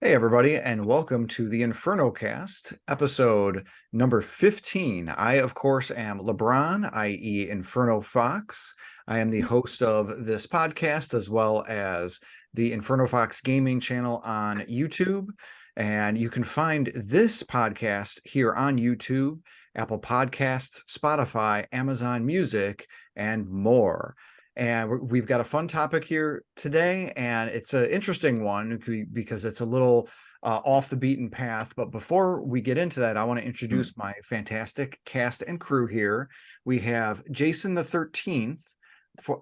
Hey, everybody, and welcome to the Inferno cast, episode number 15. I, of course, am LeBron, i.e., Inferno Fox. I am the host of this podcast as well as the Inferno Fox gaming channel on YouTube. And you can find this podcast here on YouTube, Apple Podcasts, Spotify, Amazon Music, and more. And we've got a fun topic here today, and it's an interesting one because it's a little off the beaten path. But before we get into that, I want to introduce my fantastic cast and crew here. We have Jason the 13th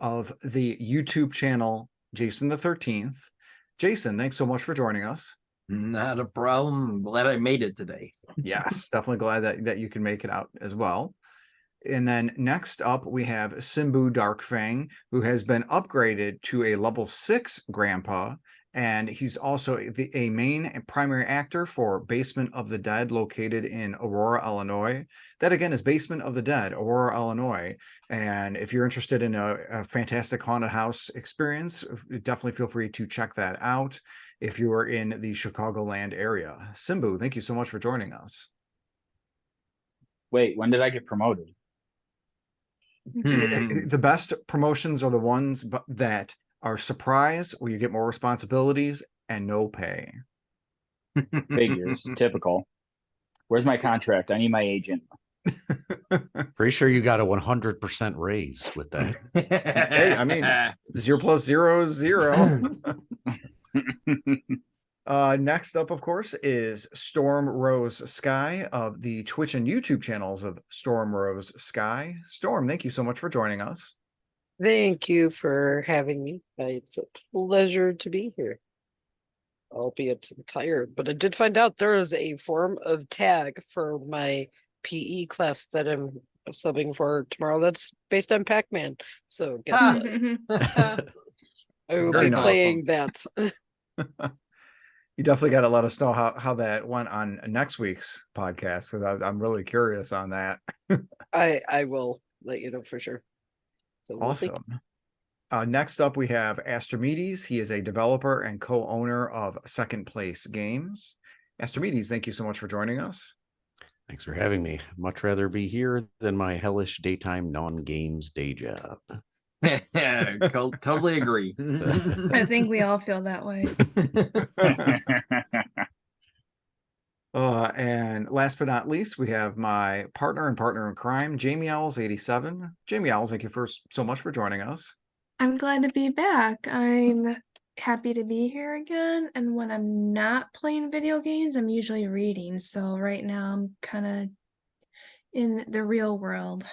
of the YouTube channel, Jason the 13th. Jason, thanks so much for joining us. Not a problem. I'm glad I made it today. Yes, definitely glad that you can make it out as well. And then next up, we have Simbu Darkfang, who has been upgraded to a level 6 grandpa. And he's also a main and primary actor for Basement of the Dead, located in Aurora, Illinois. That, again, is Basement of the Dead, Aurora, Illinois. And if you're interested in a fantastic haunted house experience, definitely feel free to check that out if you are in the Chicagoland area. Simbu, thank you so much for joining us. Wait, when did I get promoted? The best promotions are the ones that are surprise, where you get more responsibilities and no pay. Figures. Typical. Where's my contract? I need my agent. Pretty sure you got a 100% raise with that. Hey, I mean, 0 plus 0 is 0. Next up, of course, is Stormrosesky of the Twitch and YouTube channels of Stormrosesky. Storm, thank you so much for joining us. Thank you for having me. It's a pleasure to be here. Albeit tired, but I did find out there is a form of tag for my PE class that I'm subbing for tomorrow that's based on Pac-Man. So guess what? I will Very be playing that. You definitely got to let us know how that went on next week's podcast, because I'm really curious on that. I will let you know for sure. So we'll Awesome. Next up, we have Astrimedes. He is a developer and co-owner of Second Place Games. Astrimedes, thank you so much for joining us. Thanks for having me. Much rather be here than my hellish daytime non-games day job. Totally agree. I think we all feel that way. And last but not least, we have my partner in crime, Jamie Owls 87. Jamie Owls, thank you so much for joining us. I'm glad to be back. I'm happy to be here again. And when I'm not playing video games, I'm usually reading. So right now I'm kind of in the real world.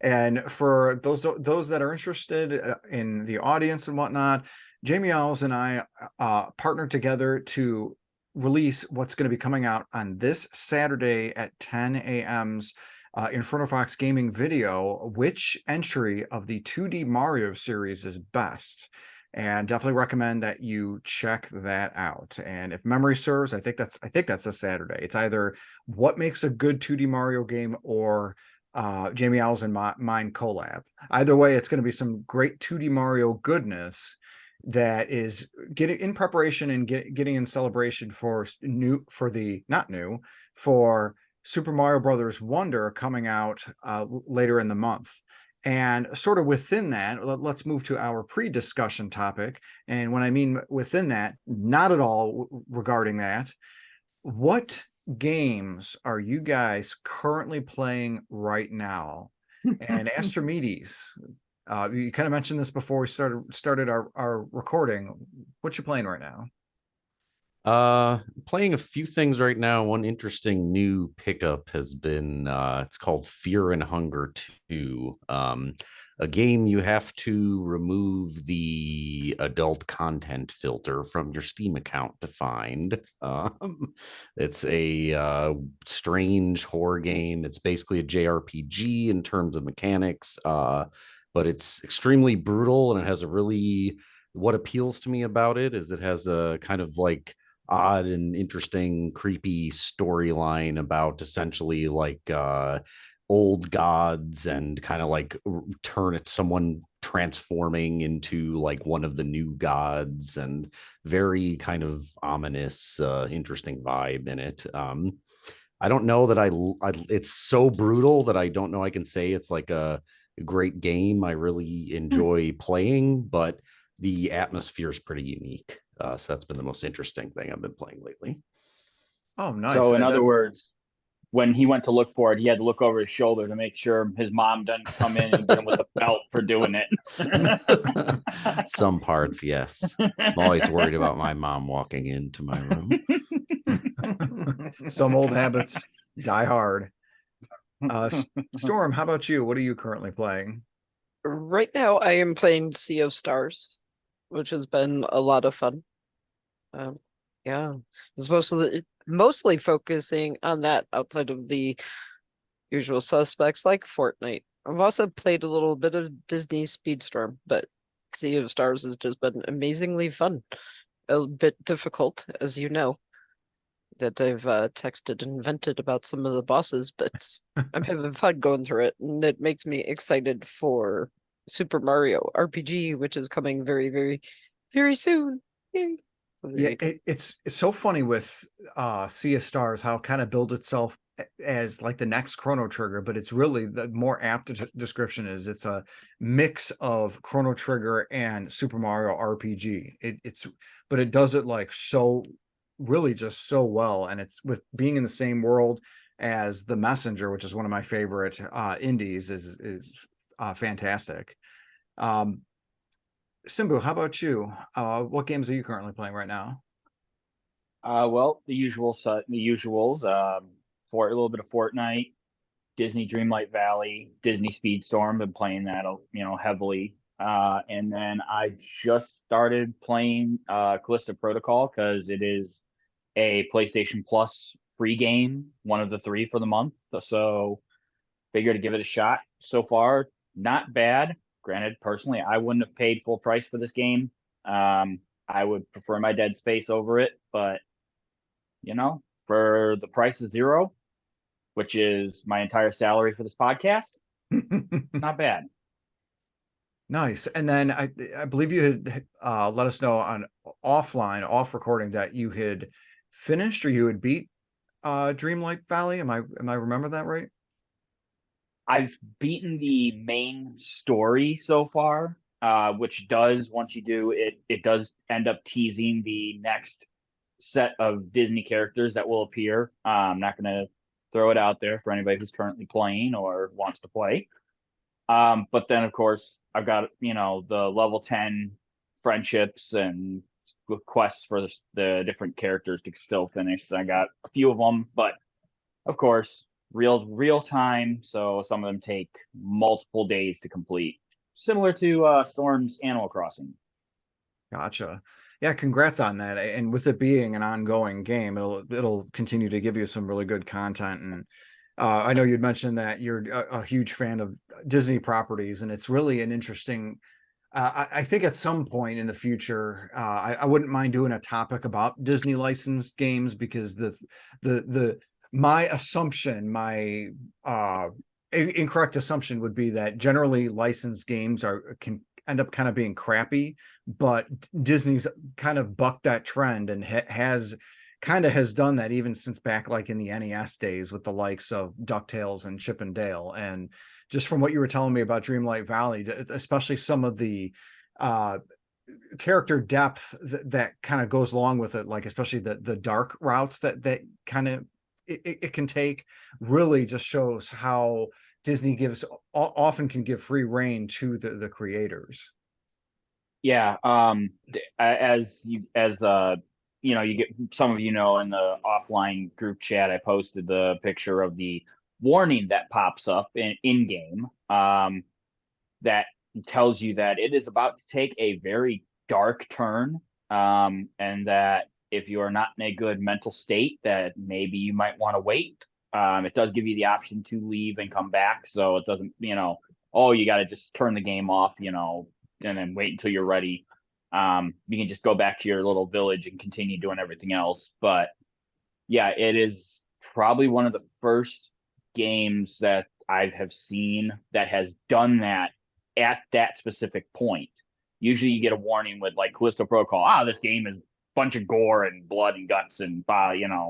And for those that are interested in the audience and whatnot, Jamie Owls and I partnered together to release what's going to be coming out on this Saturday at 10 a.m.'s Inferno Fox gaming video. Which entry of the 2D Mario series is best? And definitely recommend that you check that out. And if memory serves, I think that's a Saturday. It's either what makes a good 2D Mario game or Jamie Owls and mine collab. Either way, it's going to be some great 2D Mario goodness that is getting in preparation and getting in celebration for Super Mario Brothers Wonder coming out later in the month. And sort of within that, let's move to our pre-discussion topic. And when I mean within that, not at all regarding that, what games are you guys currently playing right now? And Astrimedes, you kind of mentioned this before we started our recording. What you playing right now? Playing a few things right now. One interesting new pickup has been it's called Fear and Hunger 2. A game you have to remove the adult content filter from your Steam account to find. It's a strange horror game. It's basically a JRPG in terms of mechanics, but it's extremely brutal, and it has what appeals to me about it is it has a kind of like odd and interesting, creepy storyline about essentially like old gods and kind of like someone transforming into like one of the new gods, and very kind of ominous, interesting vibe in it. I don't know that it's so brutal that I don't know I can say it's like a great game I really enjoy playing, but the atmosphere is pretty unique. So that's been the most interesting thing I've been playing lately. Oh, nice. So in other words, when he went to look for it, he had to look over his shoulder to make sure his mom doesn't come in and get him with a belt for doing it. Some parts, yes. I'm always worried about my mom walking into my room. Some old habits die hard. Storm, how about you? What are you currently playing? Right now, I am playing Sea of Stars, which has been a lot of fun. Yeah, it's mostly focusing on that outside of the usual suspects like Fortnite. I've also played a little bit of Disney Speedstorm, but Sea of Stars has just been amazingly fun. A bit difficult, as you know, that I've texted and vented about some of the bosses, but I'm having fun going through it, and it makes me excited for Super Mario RPG, which is coming very, very, very soon. Yay. So there Yeah, you go. it's so funny with Sea of Stars how it kind of build itself as like the next Chrono Trigger, but it's really the more apt description is it's a mix of Chrono Trigger and Super Mario RPG. But it does it like so really just so well, and it's with being in the same world as The Messenger, which is one of my favorite indies, is fantastic. Simbu, how about you? What games are you currently playing right now? Well, the usuals. For a little bit of Fortnite, Disney Dreamlight Valley, Disney Speedstorm. Been playing that, heavily. And then I just started playing Callisto Protocol because it is a PlayStation Plus free game, one of the 3 for the month. So figured to give it a shot. So far, not bad. Granted, personally, I wouldn't have paid full price for this game. I would prefer my Dead Space over it, but for the price of 0, which is my entire salary for this podcast, not bad. Nice. And then I believe you had let us know on off recording that you had finished or you had beat Dreamlight Valley. Am I remember that right? I've beaten the main story so far, which does, once you do it, it does end up teasing the next set of Disney characters that will appear. I'm not going to throw it out there for anybody who's currently playing or wants to play. But then, of course, I've got, the level 10 friendships and quests for the different characters to still finish. So I got a few of them, but of course, real time. So some of them take multiple days to complete, similar to Storm's Animal Crossing. Gotcha. Yeah, congrats on that. And with it being an ongoing game, it'll continue to give you some really good content. And I know you'd mentioned that you're a huge fan of Disney properties, and it's really an interesting. I think at some point in the future, I wouldn't mind doing a topic about Disney licensed games because my assumption, my incorrect assumption would be that generally licensed games can end up kind of being crappy, but Disney's kind of bucked that trend and has done that even since back like in the NES days with the likes of DuckTales and Chip and Dale. And just from what you were telling me about Dreamlight Valley, especially some of the character depth that kind of goes along with it, like especially the dark routes that kind of it can take, really just shows how Disney often can give free reign to the creators. Yeah. As you get, some of in the offline group chat, I posted the picture of the warning that pops up in game, that tells you that it is about to take a very dark turn, and that if you are not in a good mental state, that maybe you might want to wait. It does give you the option to leave and come back, so it doesn't, oh, you got to just turn the game off, and then wait until you're ready. You can just go back to your little village and continue doing everything else. But yeah, it is probably one of the first games that I have seen that has done that at that specific point. Usually you get a warning with like Callisto Protocol, this game is a bunch of gore and blood and guts and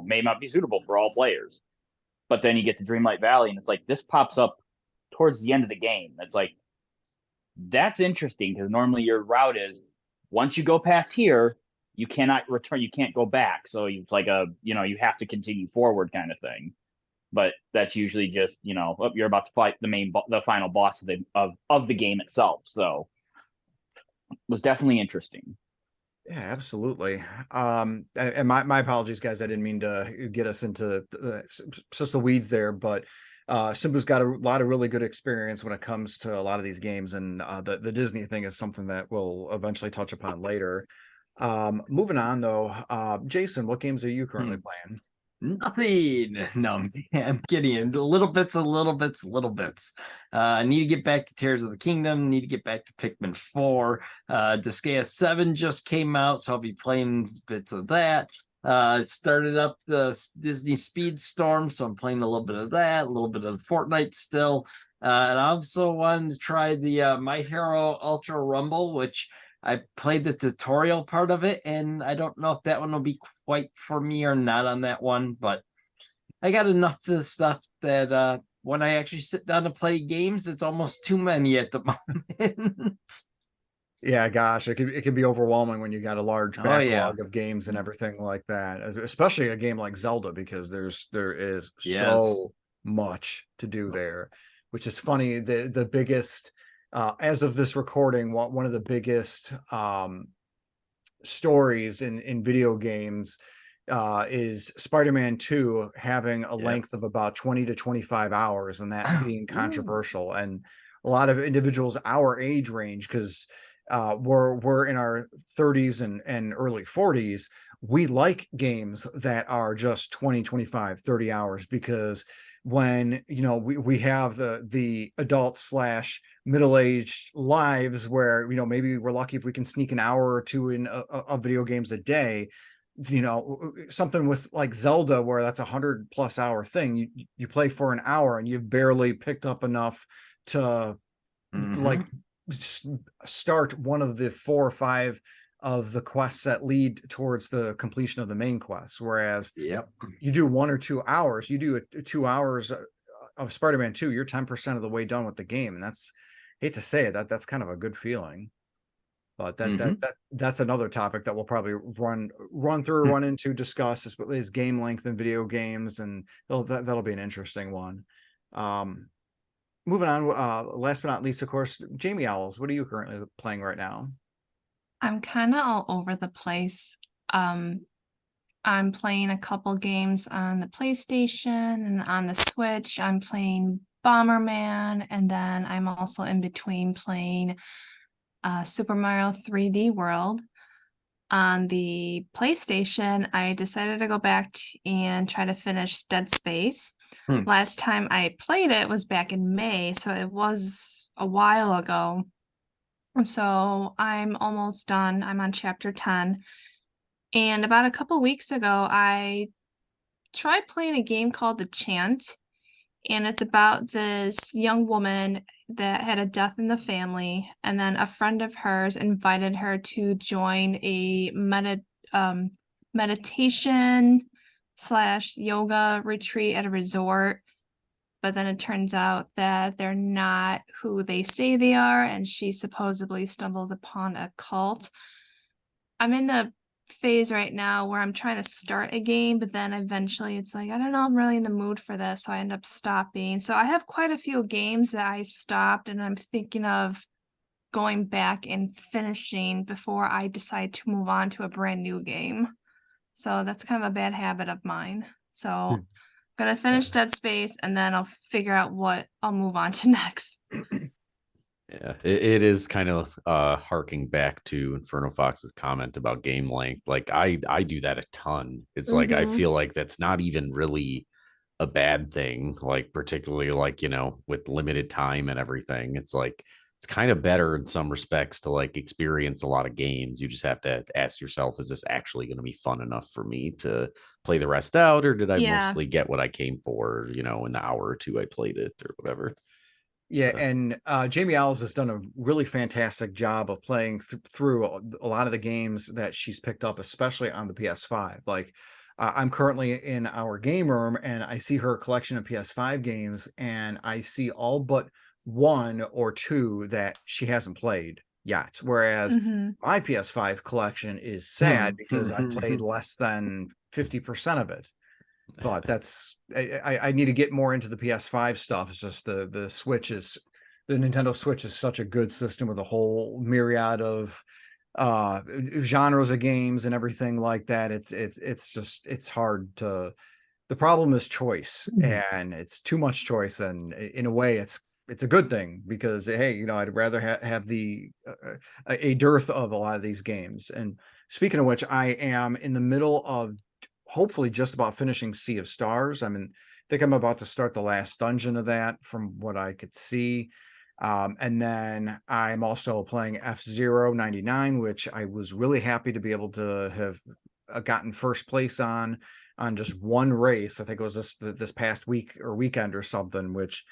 may not be suitable for all players. But then you get to Dreamlight Valley and it's like this pops up towards the end of the game. It's like, that's interesting because normally your route is once you go past here, you cannot return, you can't go back. So it's like you have to continue forward kind of thing. But that's usually just, you're about to fight the final boss of the game itself. So it was definitely interesting. Yeah, absolutely. And my apologies, guys. I didn't mean to get us into just the weeds there, but Simbu's got a lot of really good experience when it comes to a lot of these games, and the Disney thing is something that we'll eventually touch upon later. Moving on though, Jason, what games are you currently playing? Nothing. No, I'm kidding. Little bits. I need to get back to Tears of the Kingdom. Need to get back to Pikmin 4. Disgaea 7 just came out, so I'll be playing bits of that. Started up the Disney Speedstorm, so I'm playing a little bit of that, a little bit of Fortnite still. And I also wanted to try the My Hero Ultra Rumble, which I played the tutorial part of it, and I don't know if that one will be quite for me or not on that one, but I got enough of the stuff that when I actually sit down to play games, it's almost too many at the moment. Yeah, gosh, it can be overwhelming when you got a large backlog of games and everything like that, especially a game like Zelda, because there is so much to do there, which is funny. The biggest, as of this recording, one of the biggest stories in video games is Spider-Man 2 having a length of about 20 to 25 hours, and that being controversial. And a lot of individuals our age range, because we're in our 30s and early 40s, we like games that are just 20, 25, 30 hours, because when we have the adult slash middle-aged lives where maybe we're lucky if we can sneak an hour or two in of video games a day, something with like Zelda where that's 100+ hour thing, you play for an hour and you've barely picked up enough to like start one of the 4 or 5 of the quests that lead towards the completion of the main quest. Whereas you do 1 or 2 hours, you do 2 hours of Spider-Man 2, you're 10% of the way done with the game. And that's, hate to say it, that's kind of a good feeling. But that's another topic that we'll probably run into, discuss is game length in video games, and that'll be an interesting one. Moving on, last but not least, of course, Jamie Owls, what are you currently playing right now? I'm kind of all over the place. I'm playing a couple games on the PlayStation and on the Switch. I'm playing Bomberman, and then I'm also in between playing Super Mario 3D World. On the PlayStation, I decided to go back and try to finish Dead Space. Last time I played it was back in May, so it was a while ago. So I'm almost done. I'm on chapter 10. And about a couple weeks ago, I tried playing a game called The Chant. And it's about this young woman that had a death in the family. And then a friend of hers invited her to join a meditation / yoga retreat at a resort. But then it turns out that they're not who they say they are, and she supposedly stumbles upon a cult. I'm in a phase right now where I'm trying to start a game, but then eventually it's like, I don't know, I'm really in the mood for this, so I end up stopping. So I have quite a few games that I stopped, and I'm thinking of going back and finishing before I decide to move on to a brand new game. So that's kind of a bad habit of mine. So gonna finish Dead Space, and then I'll figure out what I'll move on to next. Yeah, it is kind of harking back to Inferno Fox's comment about game length. Like I do that a ton. It's like I feel like that's not even really a bad thing, like particularly like, with limited time and everything. It's like it's kind of better in some respects to like experience a lot of games. You just have to ask yourself, is this actually going to be fun enough for me to play the rest out, or did I mostly get what I came for, in the hour or two I played it or whatever? Yeah, So, and Jamie Owls has done a really fantastic job of playing through a lot of the games that she's picked up, especially on the PS5. Like, I'm currently in our game room, and I see her collection of PS5 games, and I see all but one or two that she hasn't played yet. Whereas Mhm. my PS5 collection is sad because I've played less than 50% of it. But that's I need to get more into the PS5 stuff. It's just the Switch is the Nintendo Switch is such a good system with a whole myriad of genres of games and everything like that. It's just it's hard to the problem is choice, and it's too much choice, and in a way it's a good thing because hey, you know, I'd rather have the a dearth of a lot of these games. And speaking of which, I am in the middle of hopefully just about finishing Sea of Stars. I think I'm about to start the last dungeon of that from what I could see. And then I'm also playing F-Zero 99, which I was really happy to be able to have gotten first place on just one race. I think it was this past week or weekend or something, which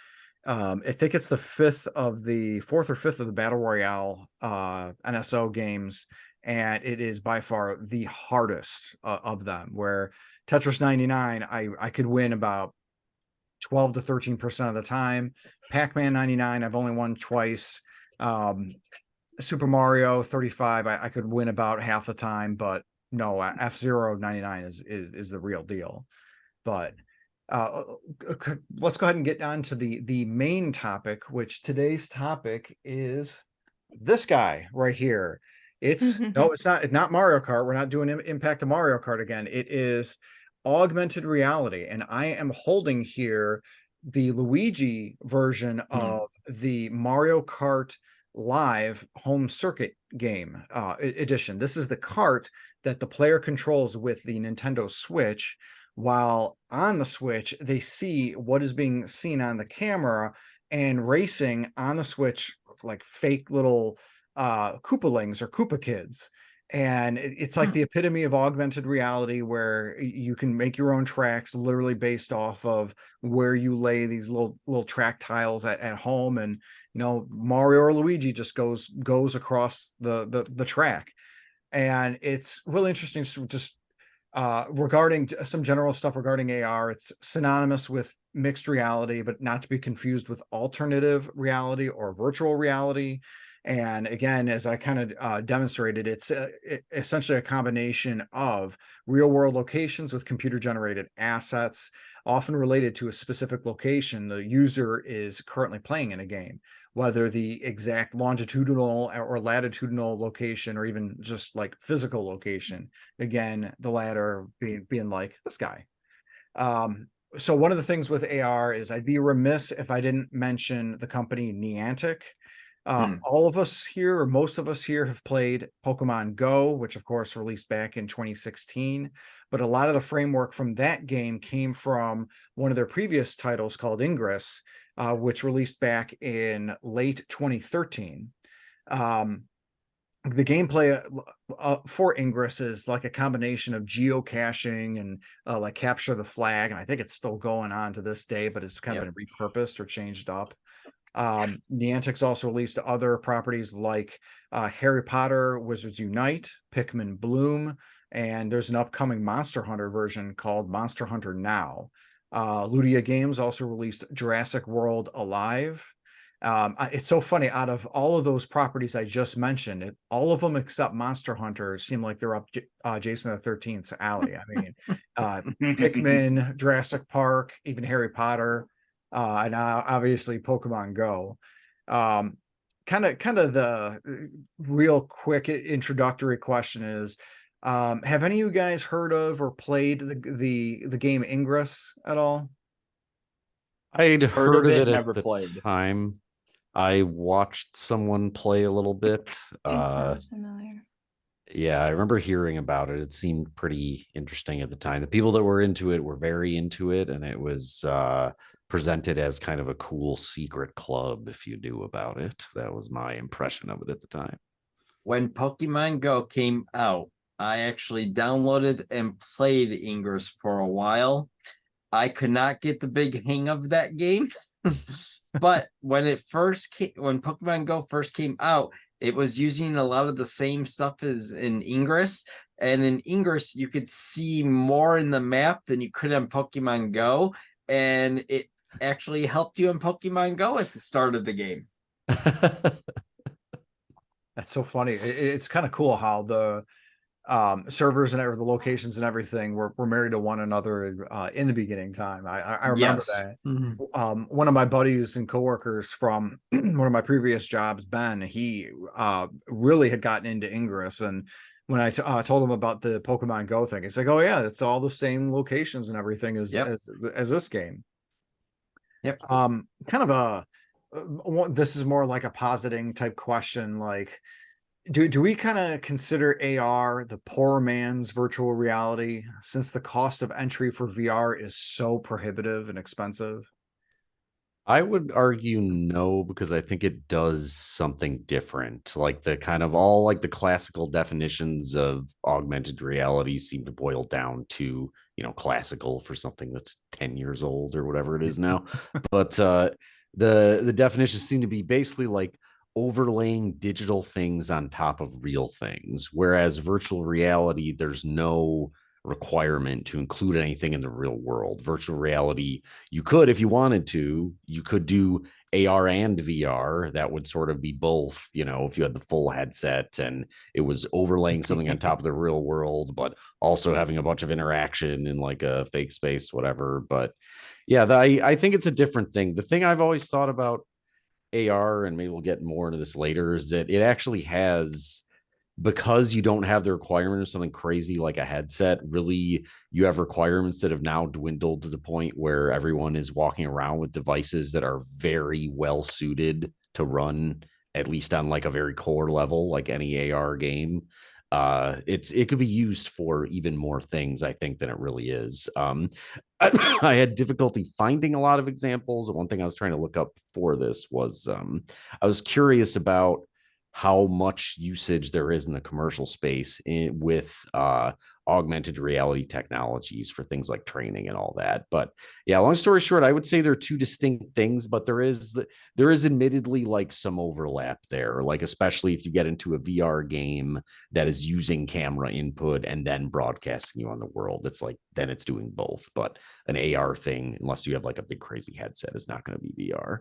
I think it's the fourth or fifth of the Battle Royale NSO games, and it is by far the hardest of them. Where Tetris 99, I could win about 12 to 13% of the time. Pac-Man 99, I've only won twice. Super Mario 35, I could win about half the time, but no, F-Zero 99 is the real deal. But let's go ahead and get on to the main topic, which today's topic is this guy right here. It's not Mario Kart. We're not doing Impact of Mario Kart again. It is augmented reality, and I am holding here the Luigi version of the Mario Kart Live home circuit game edition. This is the cart that the player controls with the Nintendo Switch. While on the Switch, they see what is being seen on the camera and racing on the Switch like fake little Koopalings or Koopa Kids. And it's like the epitome of augmented reality where you can make your own tracks literally based off of where you lay these little track tiles at home. And you know, Mario or Luigi just goes across the track. And it's really interesting to just regarding some general stuff regarding AR. It's synonymous with mixed reality, but not to be confused with alternative reality or virtual reality. And again, as I kind of demonstrated, it's essentially a combination of real world locations with computer generated assets, often related to a specific location the user is currently playing in a game, whether the exact longitudinal or latitudinal location, or even just like physical location. Again, the latter being like this guy. So one of the things with AR is I'd be remiss if I didn't mention the company Niantic. All of us here, or most of us here, have played Pokemon Go, which of course released back in 2016. But a lot of the framework from that game came from one of their previous titles called Ingress, which released back in late 2013. The gameplay for Ingress is like a combination of geocaching and like capture the flag, and I think it's still going on to this day, but it's kind of been repurposed or changed up. Niantic's also released other properties like Harry Potter Wizards Unite, Pikmin Bloom, and there's an upcoming Monster Hunter version called Monster Hunter Now. Ludia Games also released Jurassic World Alive. It's so funny, out of all of those properties I just mentioned, all of them except Monster Hunter seem like they're up Jason the 13th's alley. I mean, Pikmin, Jurassic Park, even Harry Potter, and obviously Pokemon Go. Kind of the real quick introductory question is, have any of you guys heard of or played the game Ingress at all? I'd heard of it at never the played. time. I watched someone play a little bit. It sounds familiar. Yeah, I remember hearing about it. It seemed pretty interesting at the time. The people that were into it were very into it, and it was presented as kind of a cool secret club if you knew about it. That was my impression of it at the time. When Pokemon Go came out, I actually downloaded and played Ingress for a while. I could not get the big hang of that game. But when Pokemon Go first came out, it was using a lot of the same stuff as in Ingress. And in Ingress, you could see more in the map than you could on Pokemon Go. And it actually helped you in Pokemon Go at the start of the game. That's so funny. It's kind of cool how the servers and the locations and everything were married to one another in the beginning time. I remember Yes. that. Mm-hmm. One of my buddies and coworkers from one of my previous jobs, Ben, he really had gotten into Ingress, and when I told him about the Pokemon Go thing, he's like, "Oh yeah, it's all the same locations and everything as this game." Yep. Kind of this is more like a positing type question, like. Do we kind of consider AR the poor man's virtual reality, since the cost of entry for VR is so prohibitive and expensive? I would argue no, because I think it does something different. Like the kind of all like the classical definitions of augmented reality seem to boil down to, classical for something that's 10 years old or whatever it is now. But the definitions seem to be basically like overlaying digital things on top of real things. Whereas virtual reality, there's no requirement to include anything in the real world. Virtual reality, you could, if you wanted to, you could do AR and VR. That would sort of be both, if you had the full headset and it was overlaying something on top of the real world, but also having a bunch of interaction in like a fake space, whatever. But yeah, I think it's a different thing. The thing I've always thought about AR, and maybe we'll get more into this later, is that it actually has, because you don't have the requirement of something crazy like a headset, really you have requirements that have now dwindled to the point where everyone is walking around with devices that are very well suited to run, at least on like a very core level, like any AR game. It could be used for even more things, I think, than it really is. I had difficulty finding a lot of examples. One thing I was trying to look up for this was I was curious about how much usage there is in the commercial space with augmented reality technologies for things like training and all that. But yeah, long story short, I would say they're two distinct things, but there is admittedly like some overlap there, like especially if you get into a VR game that is using camera input and then broadcasting you on the world. It's like then it's doing both. But an AR thing, unless you have like a big crazy headset, is not going to be VR.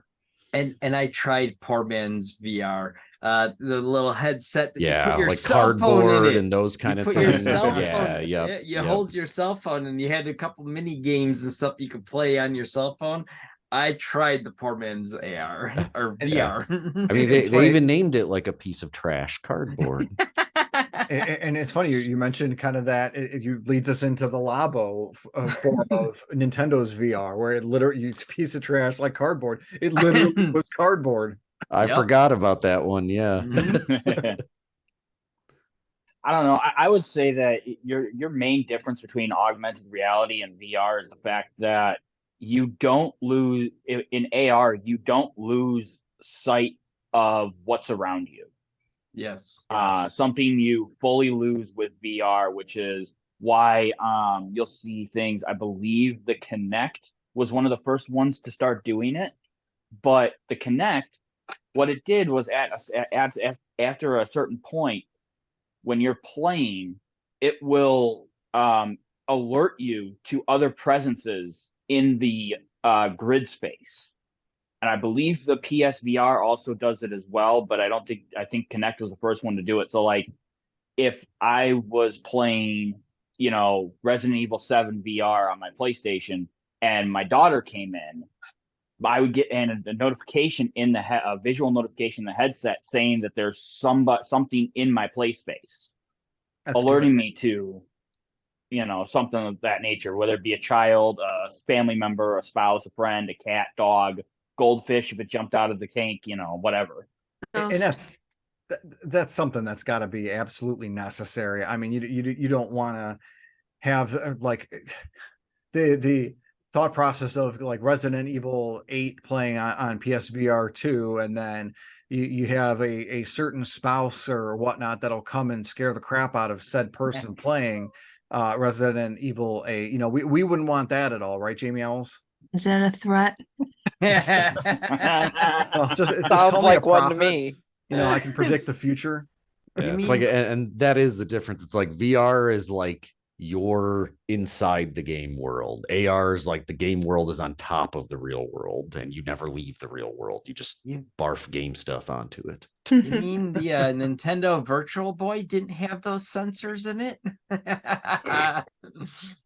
And I tried poor man's VR, the little headset that you put your like cell phone in cardboard it. and those kind You of put things. your cell Yeah, phone. yeah. You hold your cell phone, and you had a couple mini games and stuff you could play on your cell phone. I tried the poor man's AR or VR. I mean, they even named it like a piece of trash cardboard. And it's funny you mentioned kind of that it leads us into the Labo form of Nintendo's VR, where it literally, it's a piece of trash like cardboard. It literally was cardboard. I forgot about that one. Yeah. I don't know. I would say that your main difference between augmented reality and VR is the fact that you don't lose in AR. You don't lose sight of what's around you. Yes. Something you fully lose with VR, which is why you'll see things. I believe the Kinect was one of the first ones to start doing it, but the Kinect, what it did was after a certain point, when you're playing, it will alert you to other presences in the grid space. And I believe the PSVR also does it as well, but I think Kinect was the first one to do it. So like if I was playing, Resident Evil 7 VR on my PlayStation and my daughter came in, I would get a notification in a visual notification in the headset saying that there's something in my play space, alerting me to, something of that nature, whether it be a child, a family member, a spouse, a friend, a cat, dog, goldfish if it jumped out of the tank, whatever. And that's something that's got to be absolutely necessary. I mean, you don't want to have like the thought process of like Resident Evil 8 playing on PSVR 2, and then you have a certain spouse or whatnot that'll come and scare the crap out of said person playing Resident Evil 8. We wouldn't want that at all, right, Jamie Ellis? Is that a threat? Well, just Sounds call me like a one to prophet. me. You know, I can predict the future. What do you It's like, mean? and that is the difference. It's like VR is like you're inside the game world. AR is like the game world is on top of the real world, and you never leave the real world. You just You, barf game stuff onto it. you mean the Nintendo Virtual Boy didn't have those sensors in it?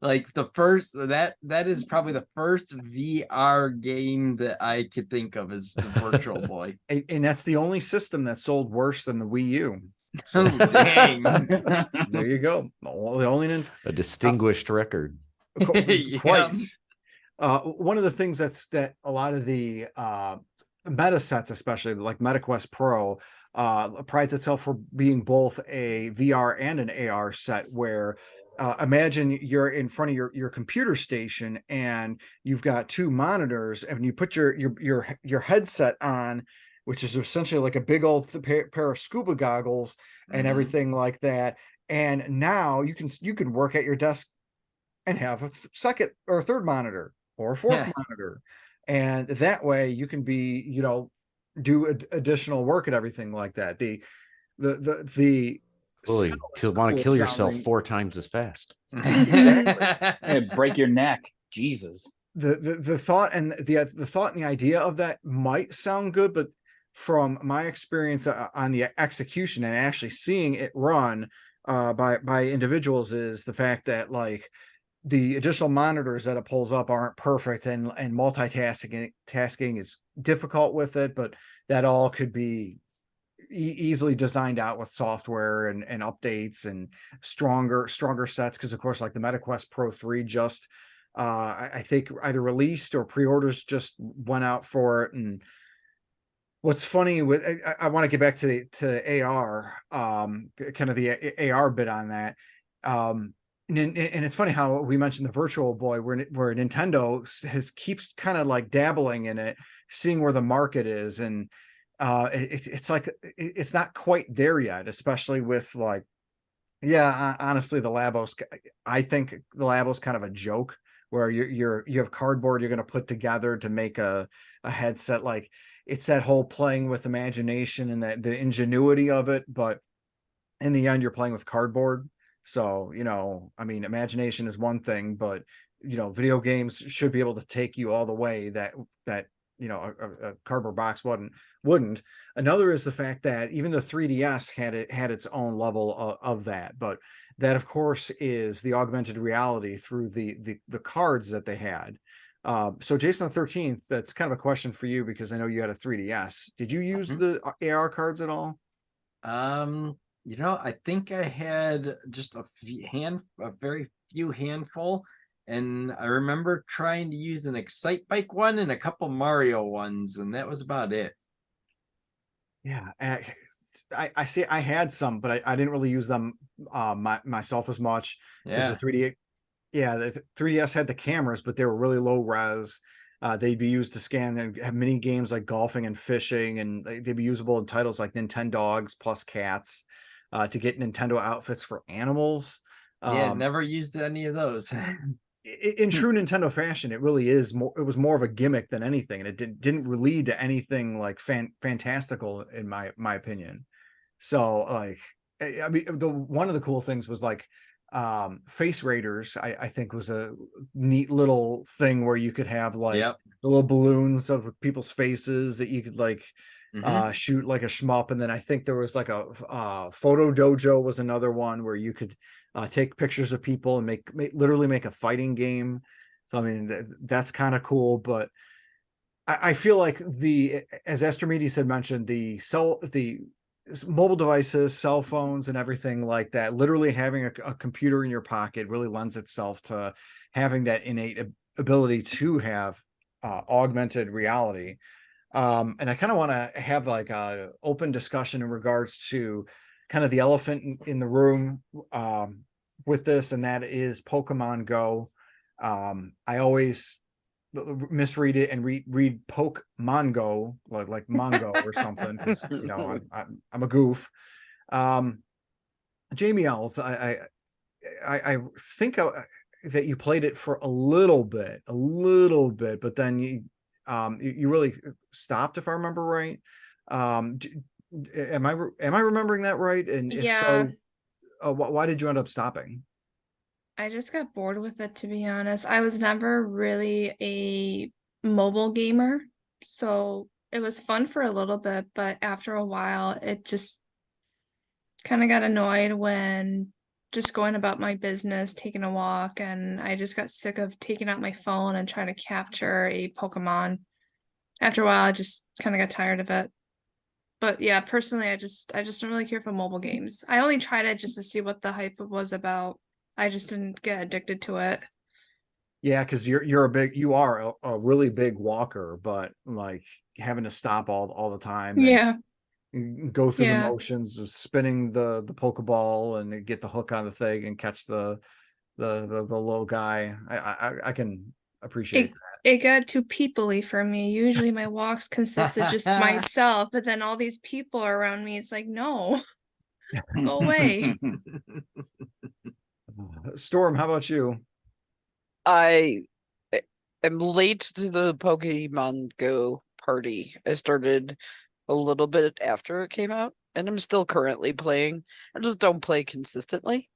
Like the first that is probably the first VR game that I could think of as the Virtual Boy. And that's the only system that sold worse than the Wii U. So dang. There you go. The only A distinguished record. quite. Yep. One of the things that a lot of the meta sets, especially like MetaQuest Pro, prides itself for being both a VR and an AR set, where imagine you're in front of your computer station and you've got two monitors, and you put your headset on, which is essentially like a big old pair of scuba goggles and Mhm. everything like that. And now you can work at your desk and have a second or third monitor or a fourth Yeah. monitor, and that way you can be, you know, do additional work and everything like that. The Well, cell you is want to cool kill yourself sounding. 4 times as fast. Exactly. Break your neck. Jesus. The thought and the thought and the idea of that might sound good, but from my experience on the execution and actually seeing it run by individuals, is the fact that like the additional monitors that it pulls up aren't perfect, and tasking is difficult with it, but that all could be easily designed out with software and updates and stronger sets, because of course like the MetaQuest Pro 3 just I think either released or pre-orders just went out for it. And what's funny with I want to get back to AR, kind of the AR bit on that. And it's funny how we mentioned the Virtual Boy, where Nintendo keeps kind of like dabbling in it, seeing where the market is, and it's like it's not quite there yet, especially with like, yeah, honestly, the Labos. I think the Labos kind of a joke, where you have cardboard you're going to put together to make a headset. Like, it's that whole playing with imagination and the ingenuity of it, but in the end, you're playing with cardboard. So, you know, I mean, imagination is one thing, but you know, video games should be able to take you all the way that you know a cardboard box wouldn't. Another is the fact that even the 3DS had its own level of that, but that of course is the augmented reality through the cards that they had. So Jason the 13th, that's kind of a question for you, because I know you had a 3DS. Did you use the AR cards at all? You know, I think I had just a very few handful, and I remember trying to use an Excite Bike one and a couple Mario ones, and that was about it. Yeah, I see. I had some, but I didn't really use them myself as much, because Yeah. the 3D, yeah, the 3DS had the cameras, but they were really low res. They'd be used to scan and have mini games like golfing and fishing, and they'd be usable in titles like Nintendogs plus Cats, to get Nintendo outfits for animals. Yeah, never used any of those. In true Nintendo fashion, it really is more. It was more of a gimmick than anything, and it didn't lead to anything like fantastical in my opinion. So like, I mean, one of the cool things was like face raiders. I think was a neat little thing where you could have like Yep. the little balloons of people's faces that you could like Mhm. shoot like a shmup. And then I think there was like a photo dojo was another one where you could take pictures of people and literally make a fighting game. So I mean, that's kind of cool. But I feel like as Astrimedes had mentioned, the mobile devices, cell phones, and everything like that, literally having a computer in your pocket really lends itself to having that innate ability to have augmented reality. And I kind of want to have like a open discussion in regards to kind of the elephant in the room with this, and that is Pokemon Go. I always misread it and read poke mongo, like mongo or something, because you know I'm a goof. Jamie Ells, I think that you played it for a little bit, but then you really stopped, if I remember right. Am I remembering that right? And if Yeah. so, why did you end up stopping? I just got bored with it, to be honest. I was never really a mobile gamer, so it was fun for a little bit, but after a while, it just kind of got annoyed when just going about my business, taking a walk, and I just got sick of taking out my phone and trying to capture a Pokemon. After a while, I just kind of got tired of it. But yeah, personally, I just don't really care for mobile games. I only tried it just to see what the hype was about. I just didn't get addicted to it. Yeah, because you are a really big walker, but like having to stop all the time and Yeah, go through the yeah. motions of spinning the Pokeball and get the hook on the thing and catch the little guy. I can appreciate It it got too peoply for me. Usually my walks consist of just myself, but then all these people are around me. It's like, no, go away. that. Storm, how about you? I am late to the Pokemon Go party. I started a little bit after it came out, and I'm still currently playing. I just don't play consistently.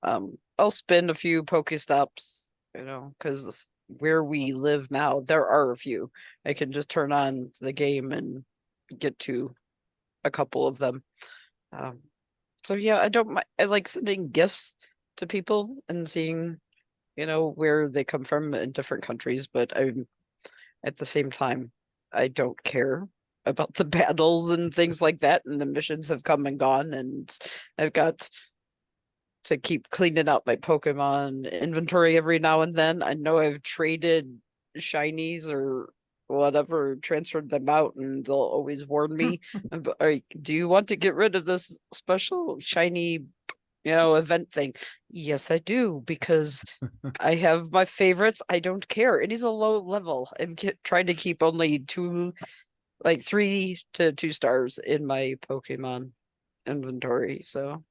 I'll spend a few Pokestops, because where we live now, there are a few. I can just turn on the game and get to a couple of them. Um, so yeah, I don't. I like sending gifts to people and seeing, where they come from in different countries. But at the same time, I don't care about the battles and things like that. And the missions have come and gone, and I've got to keep cleaning out my Pokemon inventory every now and then. I know I've traded shinies or whatever, transferred them out, and they'll always warn me. Do you want to get rid of this special shiny, event thing? Yes, I do, because I have my favorites. I don't care. And he's a low level. I'm trying to keep only like 3 to 2 stars in my Pokemon inventory. So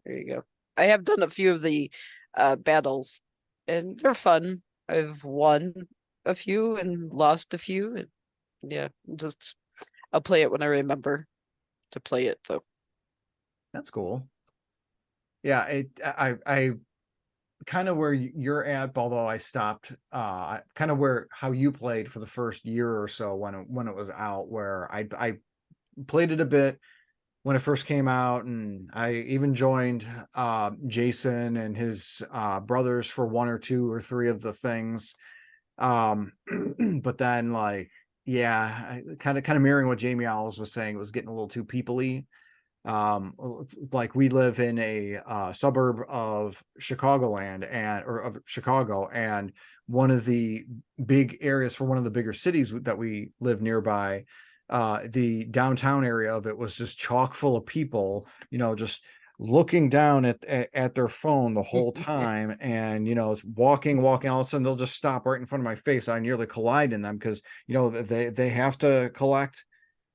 there you go. I have done a few of the battles, and they're fun. I've won a few and lost a few. Yeah, just I'll play it when I remember to play it, though. That's cool. Yeah, I kind of where you're at, although I stopped kind of where how you played for the first year or so when it was out, where I played it a bit when it first came out, and I even joined Jason and his brothers for 1 or 2 or 3 of the things. But then like yeah, kind of mirroring what Jamie Owls was saying, it was getting a little too peoply. Like we live in a suburb of Chicagoland or of Chicago, and one of the big areas for one of the bigger cities that we live nearby, the downtown area of it was just chock full of people, just looking down at their phone the whole time, and it's walking, all of a sudden they'll just stop right in front of my face. I nearly collide in them because they have to collect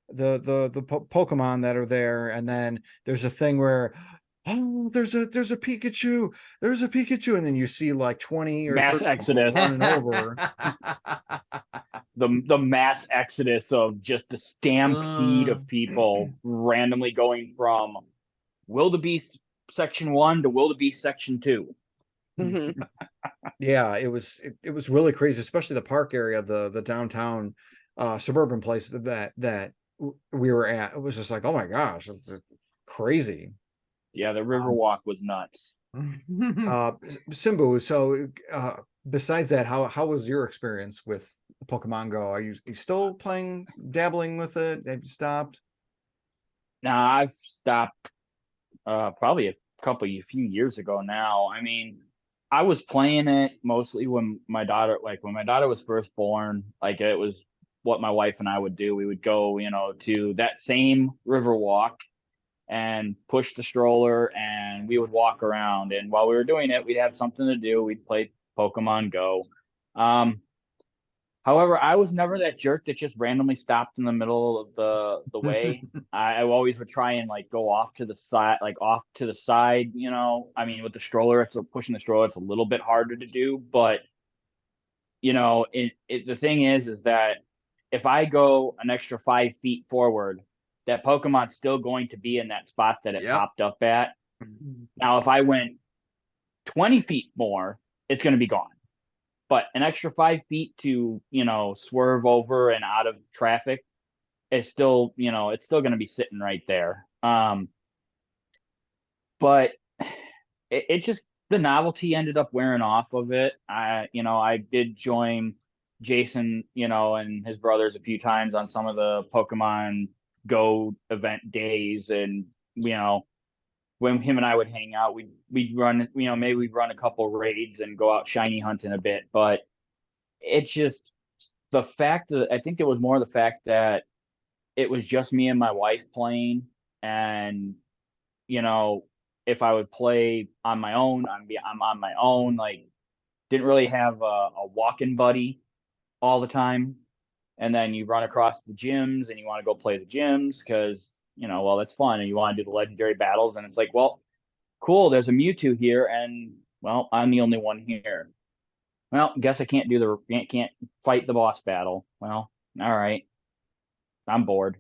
the Pokemon that are there, and then there's a thing where there's a Pikachu, and then you see like 20 or Mass 30 exodus. running over. The mass exodus of just the stampede of people randomly going from wildebeest section 1 to wildebeest section 2. Mhm. Yeah, it was really crazy, especially the park area, the downtown suburban place that we were at. It was just like, oh my gosh, it's crazy. Yeah, the Riverwalk was nuts. Simbu, so besides that, how was your experience with Pokemon Go? Are you still playing, dabbling with it? Have you stopped? Now I've stopped probably a few years ago now. I mean, I was playing it mostly when my daughter was first born. Like it was what my wife and I would do. We would go, to that same Riverwalk and push the stroller, and we would walk around. And while we were doing it, we'd have something to do. We'd play Pokemon Go. However, I was never that jerk that just randomly stopped in the middle of the way. I always would try and like go off to the side, you know. I mean, with the stroller, pushing the stroller, it's a little bit harder to do, but you know, the thing is that if I go an extra 5 feet forward, that Pokemon's still going to be in that spot that it Yep. popped up at. Now, if I went 20 feet more, it's going to be gone. But an extra 5 feet to, you know, swerve over and out of traffic is still, you know, it's still going to be sitting right there. But it just, the novelty ended up wearing off of it. I did join Jason, you know, and his brothers a few times on some of the Pokemon Go event days, and you know, when him and I would hang out, we'd run, you know, maybe we'd run a couple raids and go out shiny hunting a bit. But it's just the fact that I think it was more the fact that it was just me and my wife playing, and you know, if I would play on my own, I'm on my own. Like, didn't really have a walking buddy all the time. And then you run across the gyms and you want to go play the gyms because, you know, well, that's fun. And you want to do the legendary battles. And it's like, well, cool, there's a Mewtwo here. And, well, I'm the only one here. Well, guess I can't can't fight the boss battle. Well, all right. I'm bored.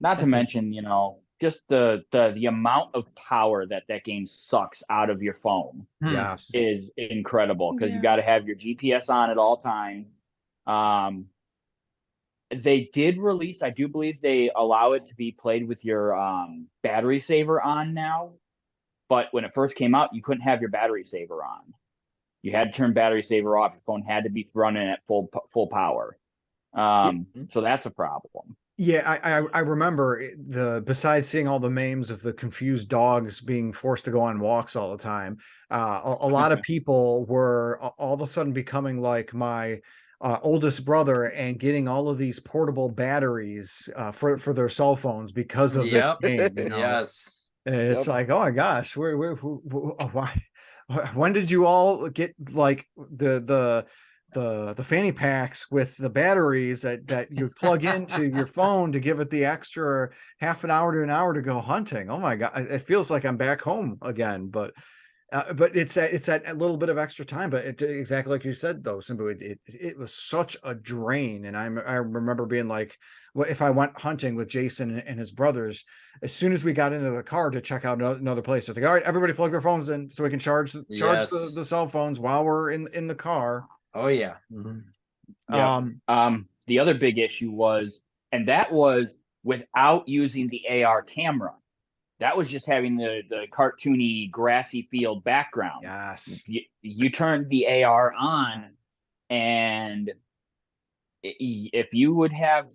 Not to mention, you know, just the amount of power that game sucks out of your phone Yes. is incredible because you Yeah. got to have your GPS on at all time. They did release, I do believe they allow it to be played with your battery saver on now, but when it first came out, you couldn't have your battery saver on. You had to turn battery saver off. Your phone had to be running at full power. So that's a problem. Yeah, I remember besides seeing all the memes of the confused dogs being forced to go on walks all the time, a lot of people were all of a sudden becoming like my oldest brother and getting all of these portable batteries for their cell phones because of this Yep. game. You know, Yes. it's Yep. like, oh my gosh, why? When did you all get like the fanny packs with the batteries that you plug into your phone to give it the extra half an hour to an hour to go hunting? Oh my God, it feels like I'm back home again. But it's that little bit of extra time. But exactly like you said, though, Simbu, it was such a drain. And I remember being like, well, if I went hunting with Jason and his brothers, as soon as we got into the car to check out another place, I think, all right, everybody plug their phones in so we can charge Yes. the cell phones while we're in the car. Oh yeah. The other big issue was, and that was without using the AR camera. That was just having the cartoony grassy field background. Yes. You turned the AR on, and if you would have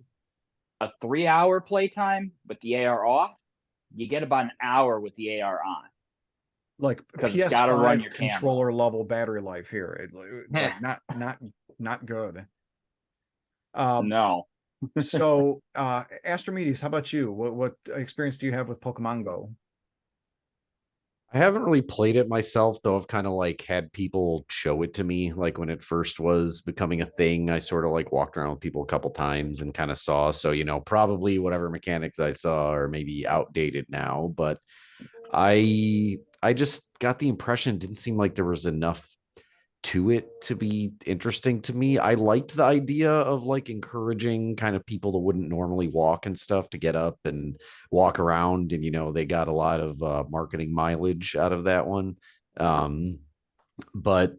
a 3-hour playtime with the AR off, you get about an hour with the AR on. Like Because it's got to run PS5 your controller camera. level battery life here. Like not good. No. So Astrimedes, how about you? What experience do you have with Pokemon Go? I haven't really played it myself, though. I've kind of like had people show it to me. Like when it first was becoming a thing, I sort of like walked around with people a couple times and kind of saw. So, you know, probably whatever mechanics I saw are maybe outdated now. But I just got the impression it didn't seem like there was enough to it to be interesting to me. I liked the idea of like encouraging kind of people that wouldn't normally walk and stuff to get up and walk around, and you know they got a lot of marketing mileage out of that one. But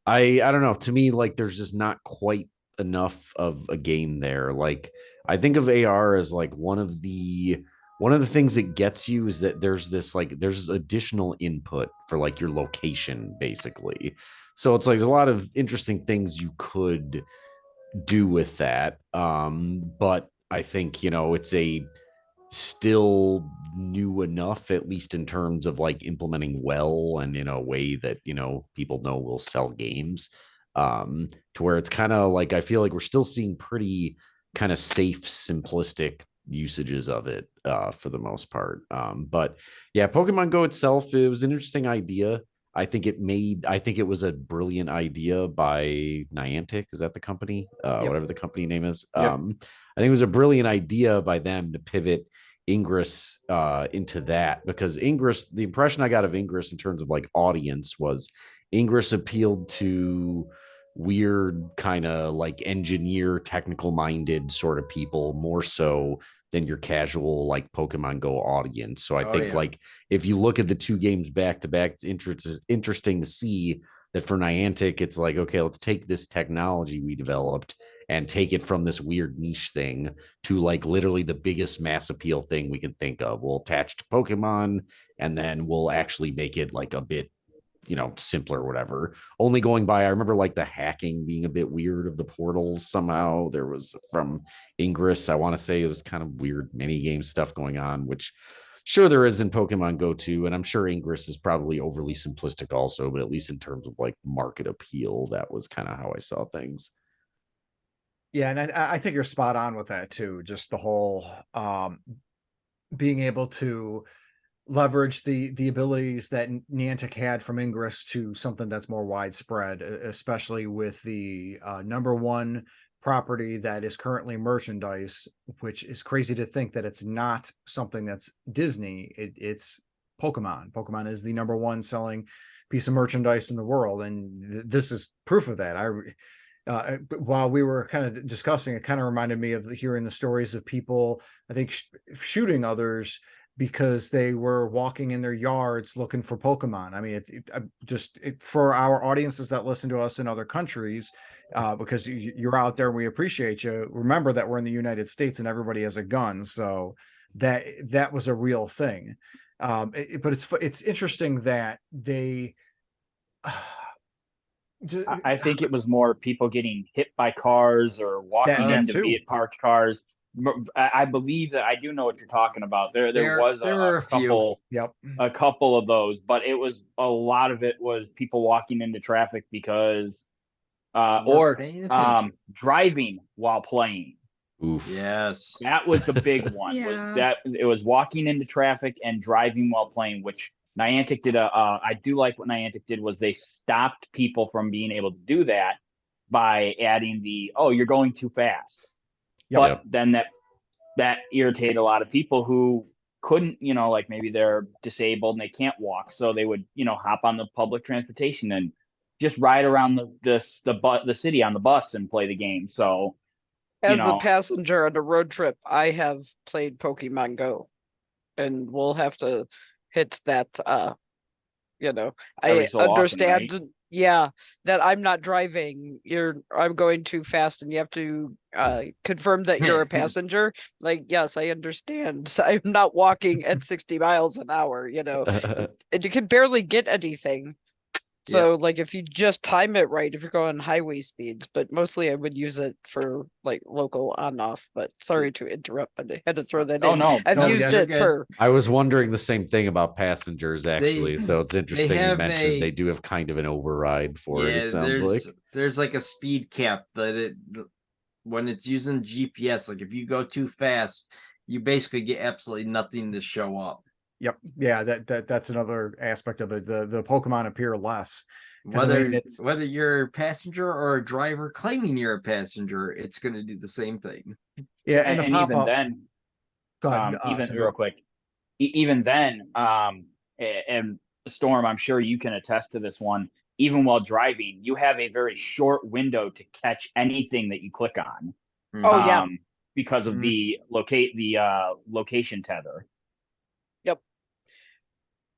I don't know, to me like there's just not quite enough of a game there. Like I think of AR as like one of the things that gets you is that there's additional input for like your location basically. So it's like there's a lot of interesting things you could do with that. But I think, you know, it's still new enough, at least in terms of like implementing well and in a way that, you know, people know will sell games. To where it's kind of like I feel like we're still seeing pretty kind of safe, simplistic usages of it for the most part. But yeah, Pokemon Go itself, it was an interesting idea. I think it was a brilliant idea by Niantic. Is that the company? Whatever the company name is. Yep. I think it was a brilliant idea by them to pivot Ingress into that, because Ingress, the impression I got of Ingress in terms of like audience was Ingress appealed to weird kind of like engineer, technical minded sort of people more so than your casual like Pokemon Go audience. So I think like if you look at the two games back to back, it's interesting to see that for Niantic, it's like, okay, let's take this technology we developed and take it from this weird niche thing to like literally the biggest mass appeal thing we can think of. We'll attach to Pokemon, and then we'll actually make it like a bit, simpler or whatever. Only going by, I remember like the hacking being a bit weird of the portals somehow. There was from Ingress, I want to say it was kind of weird mini game stuff going on, which sure there is in Pokemon Go too. And I'm sure Ingress is probably overly simplistic also, but at least in terms of like market appeal, that was kind of how I saw things. Yeah, and I think you're spot on with that too. Just the whole being able to leverage the abilities that Niantic had from Ingress to something that's more widespread, especially with the number one property that is currently merchandise, which is crazy to think that it's not something that's Disney. It's Pokemon. Pokemon is the number one selling piece of merchandise in the world, and this is proof of that. While we were kind of discussing, it kind of reminded me of hearing the stories of people, I think, shooting others because they were walking in their yards looking for Pokemon. I mean, for our audiences that listen to us in other countries, because you're out there and we appreciate you. Remember that we're in the United States and everybody has a gun, so that was a real thing. But it's interesting that they. I think it was more people getting hit by cars or walking into parked cars. I believe that I do know what you're talking about. There were a couple of those, but it was a lot of it was people walking into traffic because or driving while playing. Oof. Yes, that was the big one. Yeah. Was that it was walking into traffic and driving while playing, which Niantic did I do like what Niantic did was they stopped people from being able to do that by adding you're going too fast. Yep. But then that irritated a lot of people who couldn't, like maybe they're disabled and they can't walk, so they would, hop on the public transportation and just ride around the city on the bus and play the game. So, as a passenger on a road trip, I have played Pokemon Go, and we'll have to hit that. I understand. Often, right? Yeah, that I'm not driving. I'm going too fast, and you have to confirm that you're a passenger. Like, yes, I understand. I'm not walking at 60 miles an hour. And you can barely get anything. So, like, if you just time it right, if you're going highway speeds, but mostly I would use it for like local on off. But sorry to interrupt, but I had to throw that in. I've used it for. I was wondering the same thing about passengers actually, so it's interesting you mentioned they do have kind of an override for it. It sounds like there's like a speed cap that when it's using GPS, like if you go too fast, you basically get absolutely nothing to show up. Yep. Yeah, that's another aspect of it. The Pokemon appear less. Whether you're a passenger or a driver claiming you're a passenger, it's going to do the same thing. Yeah, and even then, real quick, even then, and Storm, I'm sure you can attest to this one. Even while driving, you have a very short window to catch anything that you click on. Because of the location tether. Yep.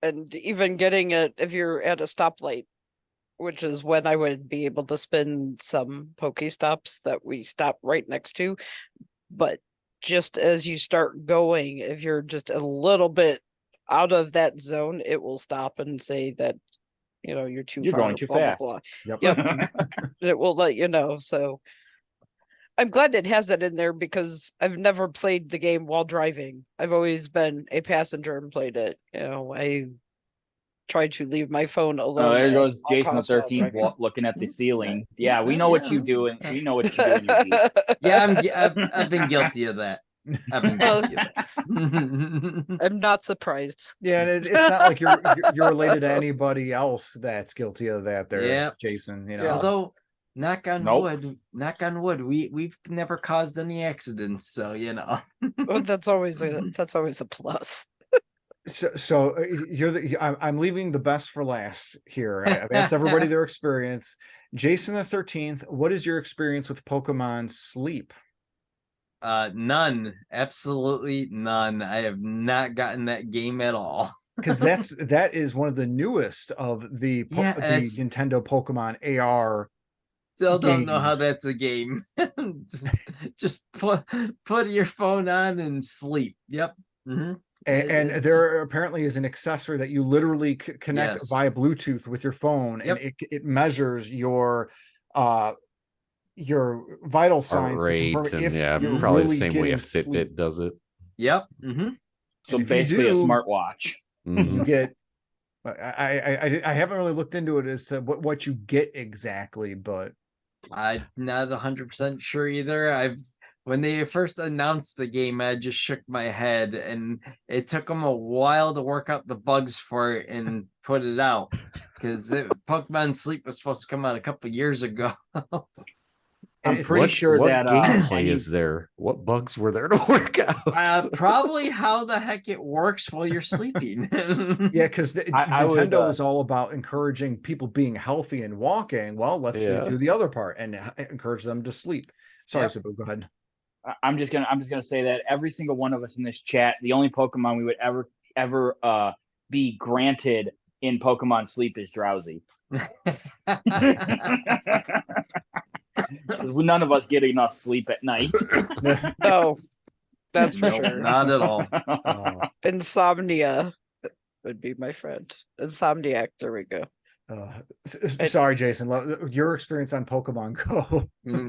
And even getting it if you're at a stoplight, which is when I would be able to spin some Pokestops that we stop right next to. But just as you start going, if you're just a little bit out of that zone, it will stop and say that you're going too fast. Blah, blah. Yep. It will let you know. So I'm glad it has that in there because I've never played the game while driving. I've always been a passenger and played it. I try to leave my phone alone. Oh, there goes Jason the 13th looking at the ceiling. Yeah, we know what you do, and we know what you do. Yeah, I've been guilty of that. I've been Well, guilty of that. I'm not surprised. Yeah, and it's not like you're related to anybody else that's guilty of that there, Yeah. Jason. Yeah. Although, knock on Nope. wood, we've never caused any accidents, so Well, that's always a plus. So I'm leaving the best for last here. I've asked everybody their experience. Jason the 13th, what is your experience with Pokemon Sleep? None, absolutely none. I have not gotten that game at all. Because that is one of the newest of the Yeah, and I Nintendo Pokemon AR. still don't know how games. that's a game. Just put your phone on and sleep. Yep. And It's there apparently is an accessory that you literally connect Yes. via Bluetooth with your phone, Yep. and it measures your vital Heart signs to rate, confirm and if yeah, you're probably really the same way a getting Fitbit sleep. does it. Yep. So And if you basically a do- smartwatch. You Mhm. get. I haven't really looked into it as to what you get exactly, but I'm not 100% sure either. When they first announced the game, I just shook my head, and it took them a while to work out the bugs for it and put it out, because Pokemon Sleep was supposed to come out a couple years ago. and I'm it's pretty What sure that gameplay any- is there? What bugs were there to work out? Probably how the heck it works while you're sleeping. yeah, because I would, Nintendo is all about encouraging people being healthy and walking. Well, let's Yeah. do the other part and encourage them to sleep. Sorry, Yep. Simbu, go ahead. I'm just gonna say that every single one of us in this chat, the only Pokemon we would ever be granted in Pokemon Sleep is Drowsy. None of us get enough sleep at night. No, that's for Nope, sure. not at all. Insomnia would be my friend. Insomniac. There we go. Sorry, Jason. Your experience on Pokemon Go.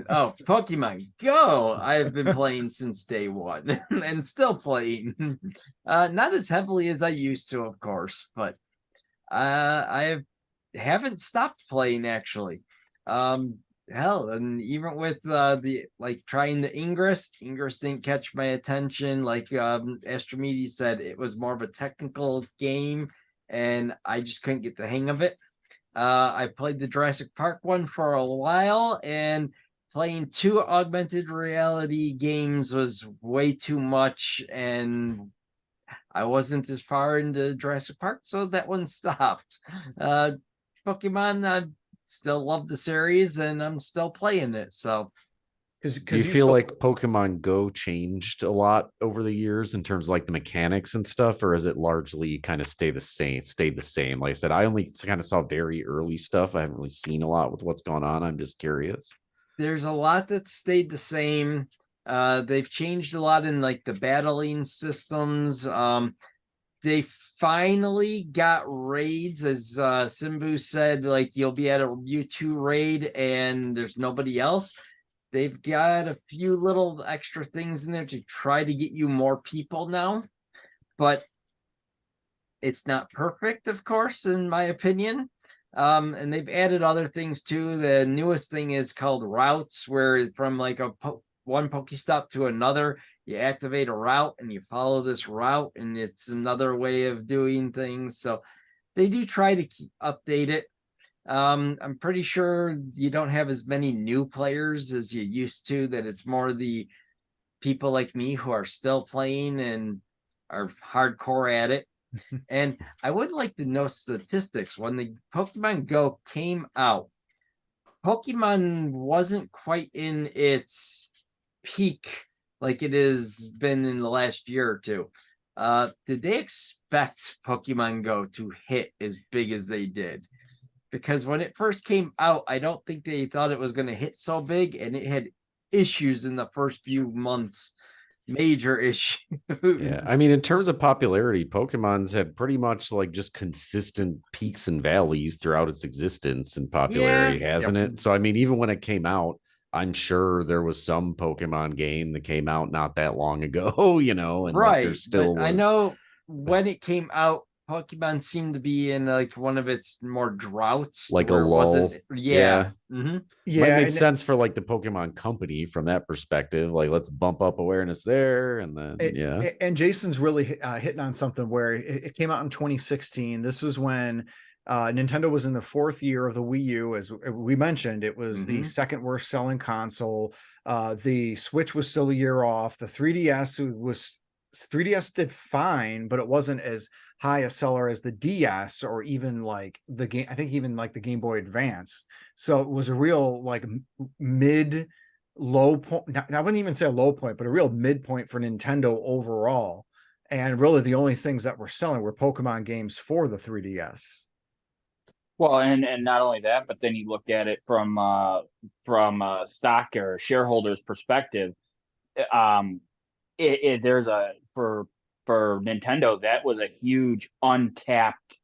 Oh, Pokemon Go! I've been playing since day one and still playing. Not as heavily as I used to, of course, but I haven't stopped playing actually. Hell, and even with the trying the Ingress didn't catch my attention. Like Astrimedes said, it was more of a technical game, and I just couldn't get the hang of it. I played the Jurassic Park one for a while, and playing 2 augmented reality games was way too much, and I wasn't as far into Jurassic Park, so that one stopped. Pokemon, I still love the series, and I'm still playing it. So, Do you feel like Pokemon Go changed a lot over the years in terms of like the mechanics and stuff, or is it largely kind of stayed the same? Like I said, I only kind of saw very early stuff. I haven't really seen a lot with what's going on. I'm just curious. there's a lot that stayed the same. They've changed a lot in like the battling systems. They finally got raids, as Simbu said, like you'll be at a U2 raid and there's nobody else. They've got a few little extra things in there to try to get you more people now, but it's not perfect, of course, in my opinion. And they've added other things too. The newest thing is called routes, where from like one Pokestop to another, you activate a route and you follow this route, and it's another way of doing things. So they do try to update it. I'm pretty sure you don't have as many new players as you used to, that it's more the people like me who are still playing and are hardcore at it. And I would like to know statistics. When the Pokemon Go came out, Pokemon wasn't quite in its peak like it has been in the last year or two. Did they expect Pokemon Go to hit as big as they did? Because when it first came out, I don't think they thought it was going to hit so big, and it had issues in the first few months, major issues. Yeah, I mean, in terms of popularity, Pokemon's had pretty much like just consistent peaks and valleys throughout its existence and popularity, hasn't it? So, I mean, even when it came out, I'm sure there was some Pokemon game that came out not that long ago, and like there still was. I know when it came out, Pokemon seemed to be in like one of its more droughts, to Like a where it lull. wasn't. Yeah. Mm-hmm. Yeah, Might make and sense for like the Pokemon company from that perspective. Like, let's bump up awareness there, and then and Jason's really hitting on something where it came out in 2016. This is when Nintendo was in the 4th year of the Wii U. As we mentioned, it was the second worst selling console. The Switch was still a year off. The 3DS did fine, but it wasn't as high a seller as the DS or even like the game. I think even like the Game Boy Advance. So it was a real like mid low point. I wouldn't even say a low point, but a real midpoint for Nintendo overall. And really the only things that were selling were Pokemon games for the 3DS. Well, and not only that, but then you look at it from stock or shareholders perspective. There's a for Nintendo, that was a huge untapped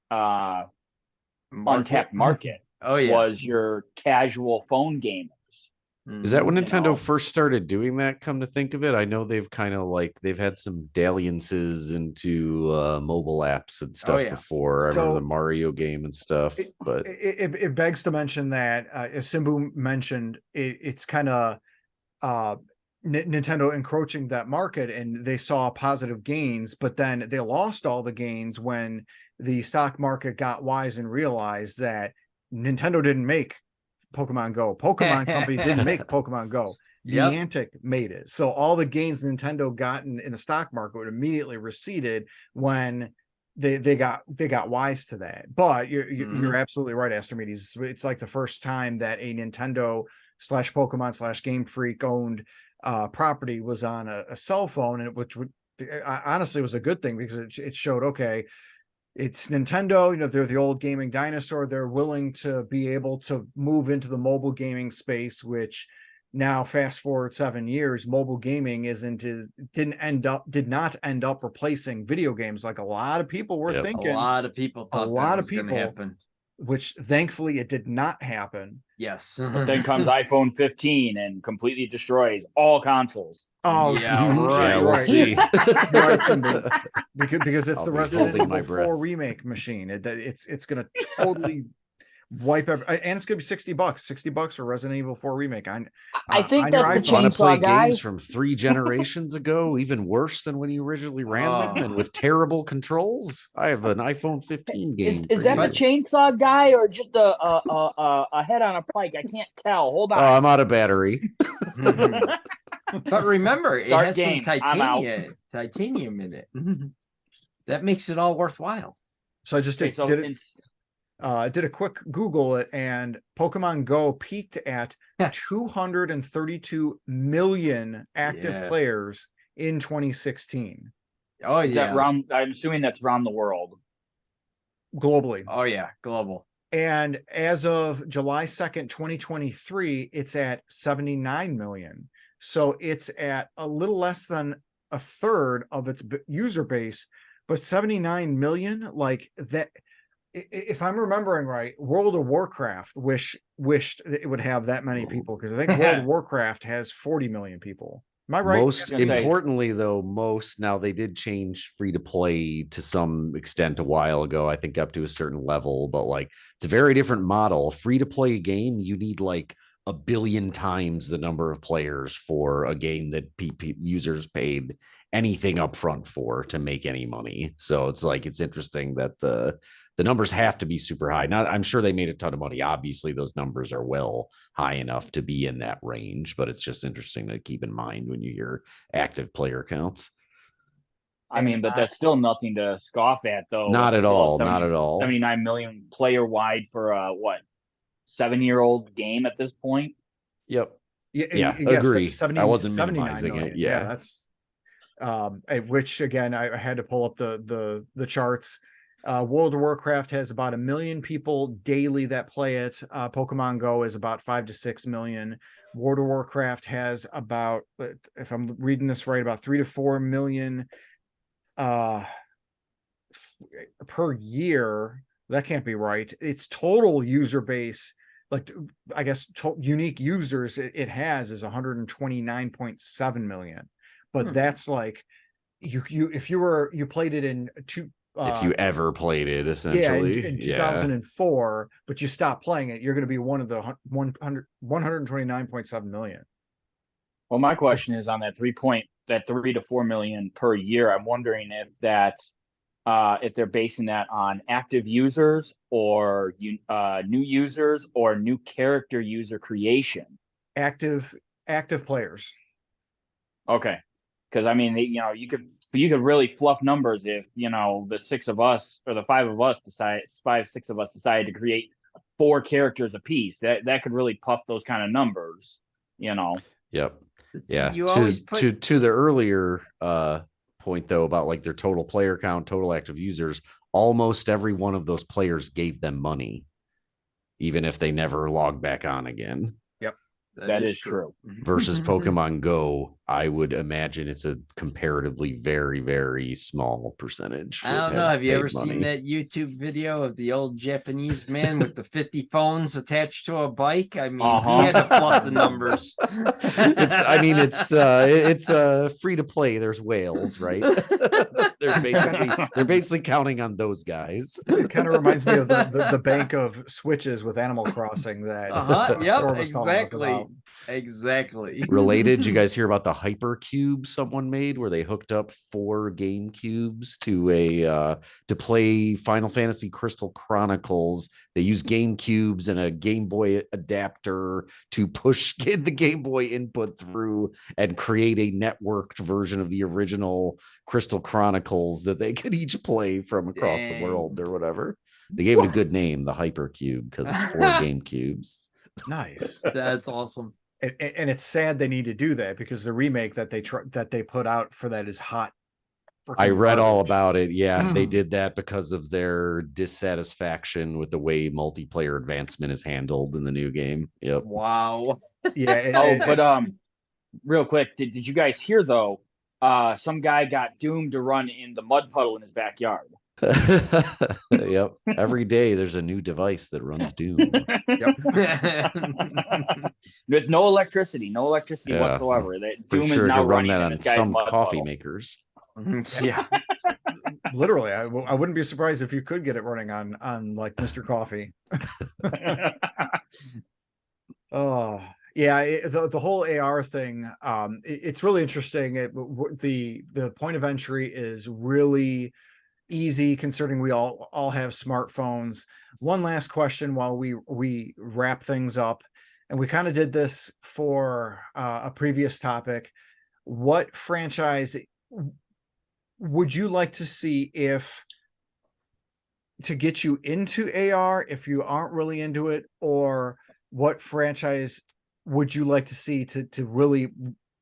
market. Oh yeah. Was your casual phone gamers. Is that when You Nintendo know? first started doing that? Come to think of it, I know they've kind of like they've had some dalliances into mobile apps and stuff yeah. before. I remember So- the Mario game and stuff, but It begs to mention that, as Simbu mentioned, it's kind of Nintendo encroaching that market, and they saw positive gains, but then they lost all the gains when the stock market got wise and realized that Nintendo didn't make Pokemon Go. Pokemon Company didn't make Pokemon Go. Yep. Niantic made it. So all the gains Nintendo got in the stock market would immediately receded when they got wise to that. But you're absolutely right, Astrimedes. It's like the first time that a Nintendo / Pokemon / Game Freak owned property was on a cell phone, and which would honestly was a good thing, because it showed, okay, it's Nintendo, you know, they're the old gaming dinosaur. They're willing to be able to move into the mobile gaming space, which now fast forward 7 years, mobile gaming did not end up replacing video games like a lot of people were thinking. A lot of people thought that was going to happen, which thankfully it did not happen. Yes. But then comes iPhone 15 and completely destroys all consoles. Oh yeah, right. yeah, we'll see. because it's I'll the be Resident holding my Evil breath. 4 remake machine. It's going to totally wipe and it's going to be $60 for Resident Evil 4 remake. I think that's the Want to play chainsaw guy. games from 3 generations ago, even worse than when you originally ran them, and with terrible controls. I have an iPhone 15 game. Is that the chainsaw guy or just a head on a pike? I can't tell. Hold on. Oh, I'm out of battery. But remember, it has game. some titanium in it. That makes it all worthwhile. So I just did a quick Google it, and Pokemon Go peaked at 232 million active players in 2016. Oh, Is that round? I'm assuming that's around the world. Globally. Oh, yeah, global. And as of July 2nd, 2023, it's at 79 million. So it's at a little less than a third of its user base, but 79 million, like that. If I'm remembering right, World of Warcraft wished it would have that many people, because I think World of Warcraft has 40 million people. Am I right? Most importantly, though, now they did change free to play to some extent a while ago, I think up to a certain level, but like it's a very different model. Free to play game, you need like 1 billion times the number of players for a game that users paid anything up front for to make any money. So it's like, it's interesting that the numbers have to be super high. Now, I'm sure they made a ton of money. Obviously, those numbers are well high enough to be in that range, but it's just interesting to keep in mind when you hear active player counts. I mean, but that's still nothing to scoff at, though. Not at all. Not at all. 79 million player wide for a 7-year-old game at this point. Yep. Yeah, agree. 70, I wasn't 79 minimizing million. it. Yeah, that's which again, I had to pull up the charts. World of Warcraft has about 1 million people daily that play it. Pokemon Go is about 5 to 6 million. World of Warcraft has about, if I'm reading this right, about 3 to 4 million per year. That can't be right. Its total user base, like I guess unique users it has, is 129.7 million. But that's like if you played it in if you ever played it, yeah, essentially. in 2004, but you stop playing it, you're going to be one of the 129.7 million. Well, my question is on that 3 to 4 million per year. I'm wondering if that's if they're basing that on active users or new users or new character user creation. Active players. Okay, because I mean, you could really fluff numbers if the 6 of us or the 5 of us decide 6 of us decide to create 4 characters apiece. That could really puff those kind of numbers. Yep. It's- Yeah. you always put To the earlier point though about like their total player count, total active users, almost every one of those players gave them money, even if they never logged back on again. That is true. Versus Pokemon Go, I would imagine it's a comparatively very, very small percentage. I don't know. Have you ever seen that YouTube video of the old Japanese man with the 50 phones attached to a bike? I mean, he had to fluff the numbers. It's free to play. There's whales, right? they're basically counting on those guys. It kind of reminds me of the bank of switches with Animal Crossing that Yep, Storm was telling us exactly. about. Exactly. Related, did you guys hear about the Hypercube someone made where they hooked up 4 game cubes to play Final Fantasy Crystal Chronicles? They use game cubes and a Game Boy adapter to push the Game Boy input through and create a networked version of the original Crystal Chronicles that they could each play from across the world or whatever. They gave it a good name, the Hypercube, because it's 4 game cubes. Nice. That's awesome. And it's sad they need to do that because the remake that they put out for that is hot. I read all about it. Yeah, they did that because of their dissatisfaction with the way multiplayer advancement is handled in the new game. Yep. Wow. Yeah. But real quick, did you guys hear though? Some guy got doomed to run in the mud puddle in his backyard. Yep. Every day there's a new device that runs Doom. With no electricity whatsoever. That Doom is now run running that in on this guy's some mud coffee puddle. makers. Yeah. Literally, I wouldn't be surprised if you could get it running on like Mr. Coffee. Oh yeah, the whole AR thing. It's really interesting. The point of entry is really easy considering we all have smartphones. One last question while we wrap things up, and we kind of did this for a previous topic. What franchise would you like to see to get you into AR if you aren't really into it, or what franchise would you like to see to really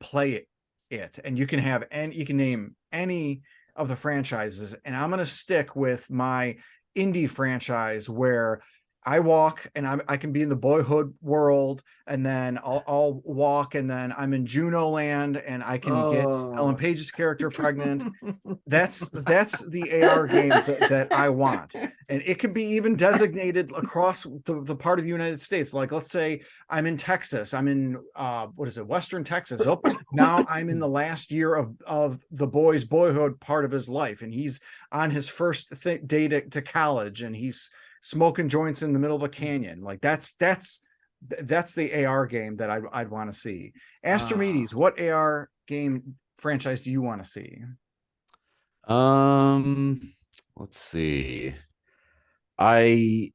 play it? And you can name any of the franchises, and I'm going to stick with my indie franchise where I walk and I can be in the Boyhood world, and then I'll walk and then I'm in Juno land and I can get Ellen Page's character pregnant. That's the AR game that I want. And it can be even designated across the part of the United States. Like, let's say I'm in Texas. I'm in Western Texas. Oh, now I'm in the last year of the boy's boyhood part of his life, and he's on his first day to college, and he's smoking joints in the middle of a canyon. Like that's the AR game that I'd want to see. Astrimedes, what AR game franchise do you want to see? Let's see. I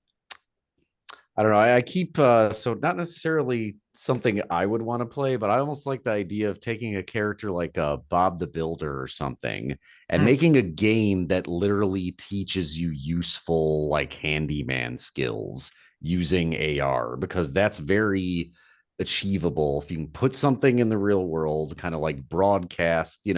don't know. I keep so not necessarily something I would want to play, but I almost like the idea of taking a character like Bob the Builder or something and making a game that literally teaches you useful like handyman skills using AR, because that's very achievable if you can put something in the real world, kind of like broadcast,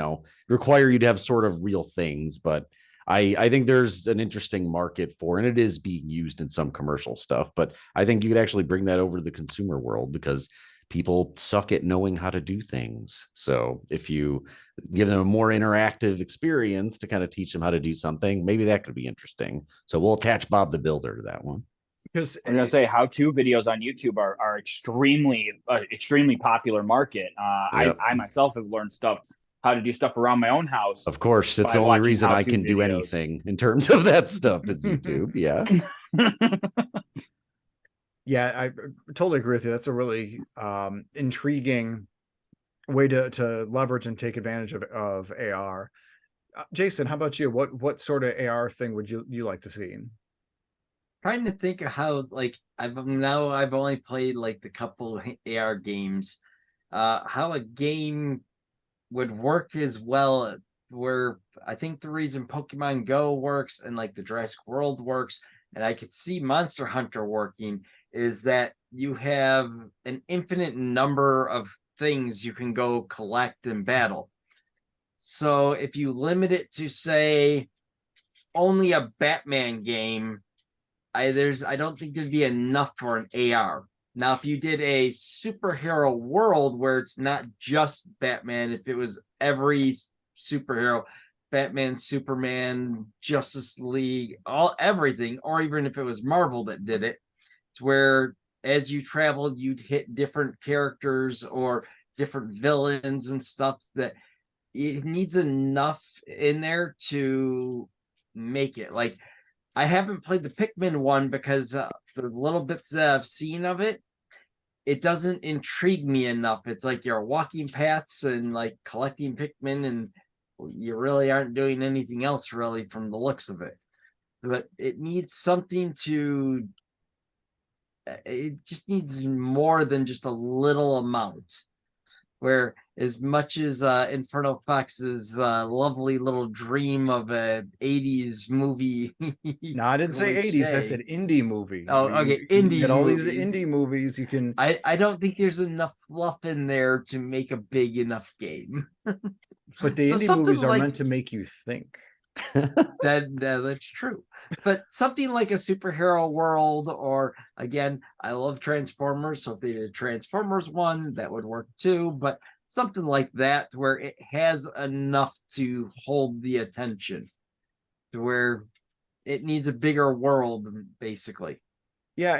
require you to have sort of real things, but I think there's an interesting market for, and it is being used in some commercial stuff, but I think you could actually bring that over to the consumer world because people suck at knowing how to do things. So if you give them a more interactive experience to kind of teach them how to do something, maybe that could be interesting. So we'll attach Bob the Builder to that one. Because I'm gonna say how-to videos on YouTube are extremely popular market. Yep. I myself have learned stuff how to do stuff around my own house. Of course, it's by the only watching reason I how-to can do videos. anything in terms of that stuff is YouTube. Yeah. Yeah, I totally agree with you. That's a really intriguing way to leverage and take advantage of AR. Jason, how about you? What sort of AR thing would you like to see? Trying to think of how, like, I've only played like the couple AR games, how a game would work as well, where I think the reason Pokemon Go works and like the Jurassic World works, and I could see Monster Hunter working, is that you have an infinite number of things you can go collect and battle. So if you limit it to, say, only a Batman game, I don't think there'd be enough for an AR. Now, if you did a superhero world where it's not just Batman, if it was every superhero, Batman, Superman, Justice League, everything, or even if it was Marvel that did it, to where as you traveled, you'd hit different characters or different villains and stuff, that it needs enough in there to make it. Like, I haven't played the Pikmin one because the little bits that I've seen of it, it doesn't intrigue me enough. It's like you're walking paths and like collecting Pikmin, and you really aren't doing anything else really from the looks of it. But it needs something to, it just needs more than just a little amount. Where as much as Inferno Fox's lovely little dream of a 80s movie. No, I didn't say 80s. I said indie movie. Oh, okay, indie get all movies. these indie movies. You can. I don't think there's enough fluff in there to make a big enough game. But the So indie something movies are like- meant to make you think. That's true. But something like a superhero world, or again, I love Transformers, so if they did Transformers one, that would work too. But something like that where it has enough to hold the attention, to where it needs a bigger world, basically. Yeah,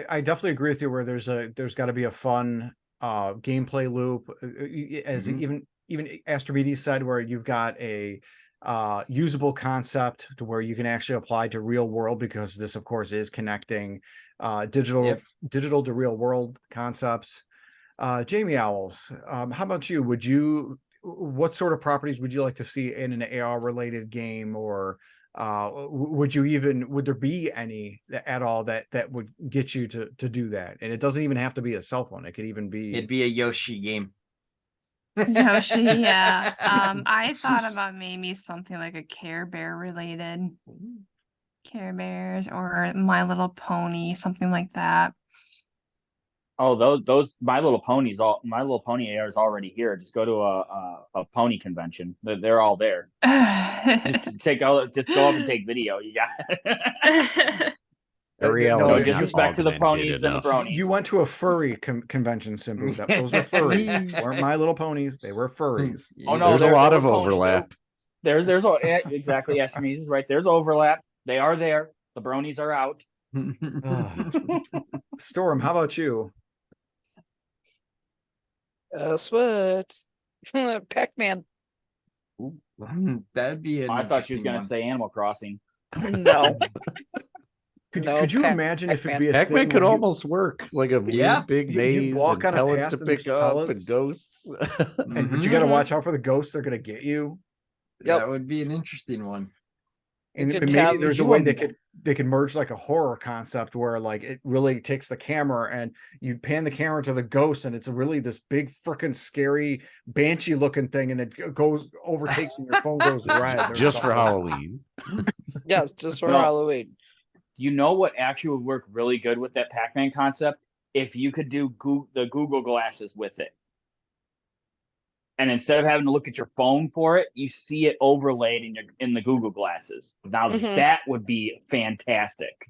I definitely agree with you. Where there's got to be a fun gameplay loop, as even Astrimedes said, where you've got a usable concept to where you can actually apply to real world, because this, of course, is connecting digital to real world concepts. Jamie Owls, how about you? What sort of properties would you like to see in an AR related game, or would there be any at all that would get you to do that? And it doesn't even have to be a cell phone. It could even be. It'd be a Yoshi game. Yoshi, yeah. I thought about maybe something like a Care Bear related. Care Bears or My Little Pony, something like that. Oh, those My Little Pony AR is already here. Just go to a pony convention. They're all there. Just go up and take video. You got The reality No is not disrespect to the augmented ponies and the enough. bronies. You went to a furry convention, Simbu. Those were furries. They weren't My Little Ponies. They were furries. Oh no, There's a there lot were of ponies. overlap. There's exactly. Astrimedes is right. There's overlap. They are there. The bronies are out. Storm, how about you? What? Pac-Man. That'd be an I thought she was interesting gonna one. say Animal Crossing. No. Could you imagine if it'd be a Pac-Man thing could where almost work like a Yeah. weird big You maze walk and on a pellets path to and pick there's up pellets. and ghosts. but you got to watch out for the ghosts. They're going to get you. Yep. That would be an interesting one. And could maybe have- there's a you way wouldn't- they could merge like a horror concept where like it really takes the camera and you pan the camera to the ghost and it's really this big freaking scary banshee looking thing and it goes overtakes and your phone goes red. or Just for something. Halloween. Yes, just for No. Halloween. You know what actually would work really good with that Pac-Man concept? If you could do the Google glasses with it. And instead of having to look at your phone for it, you see it overlaid in the Google glasses. Now Mhm. that would be fantastic.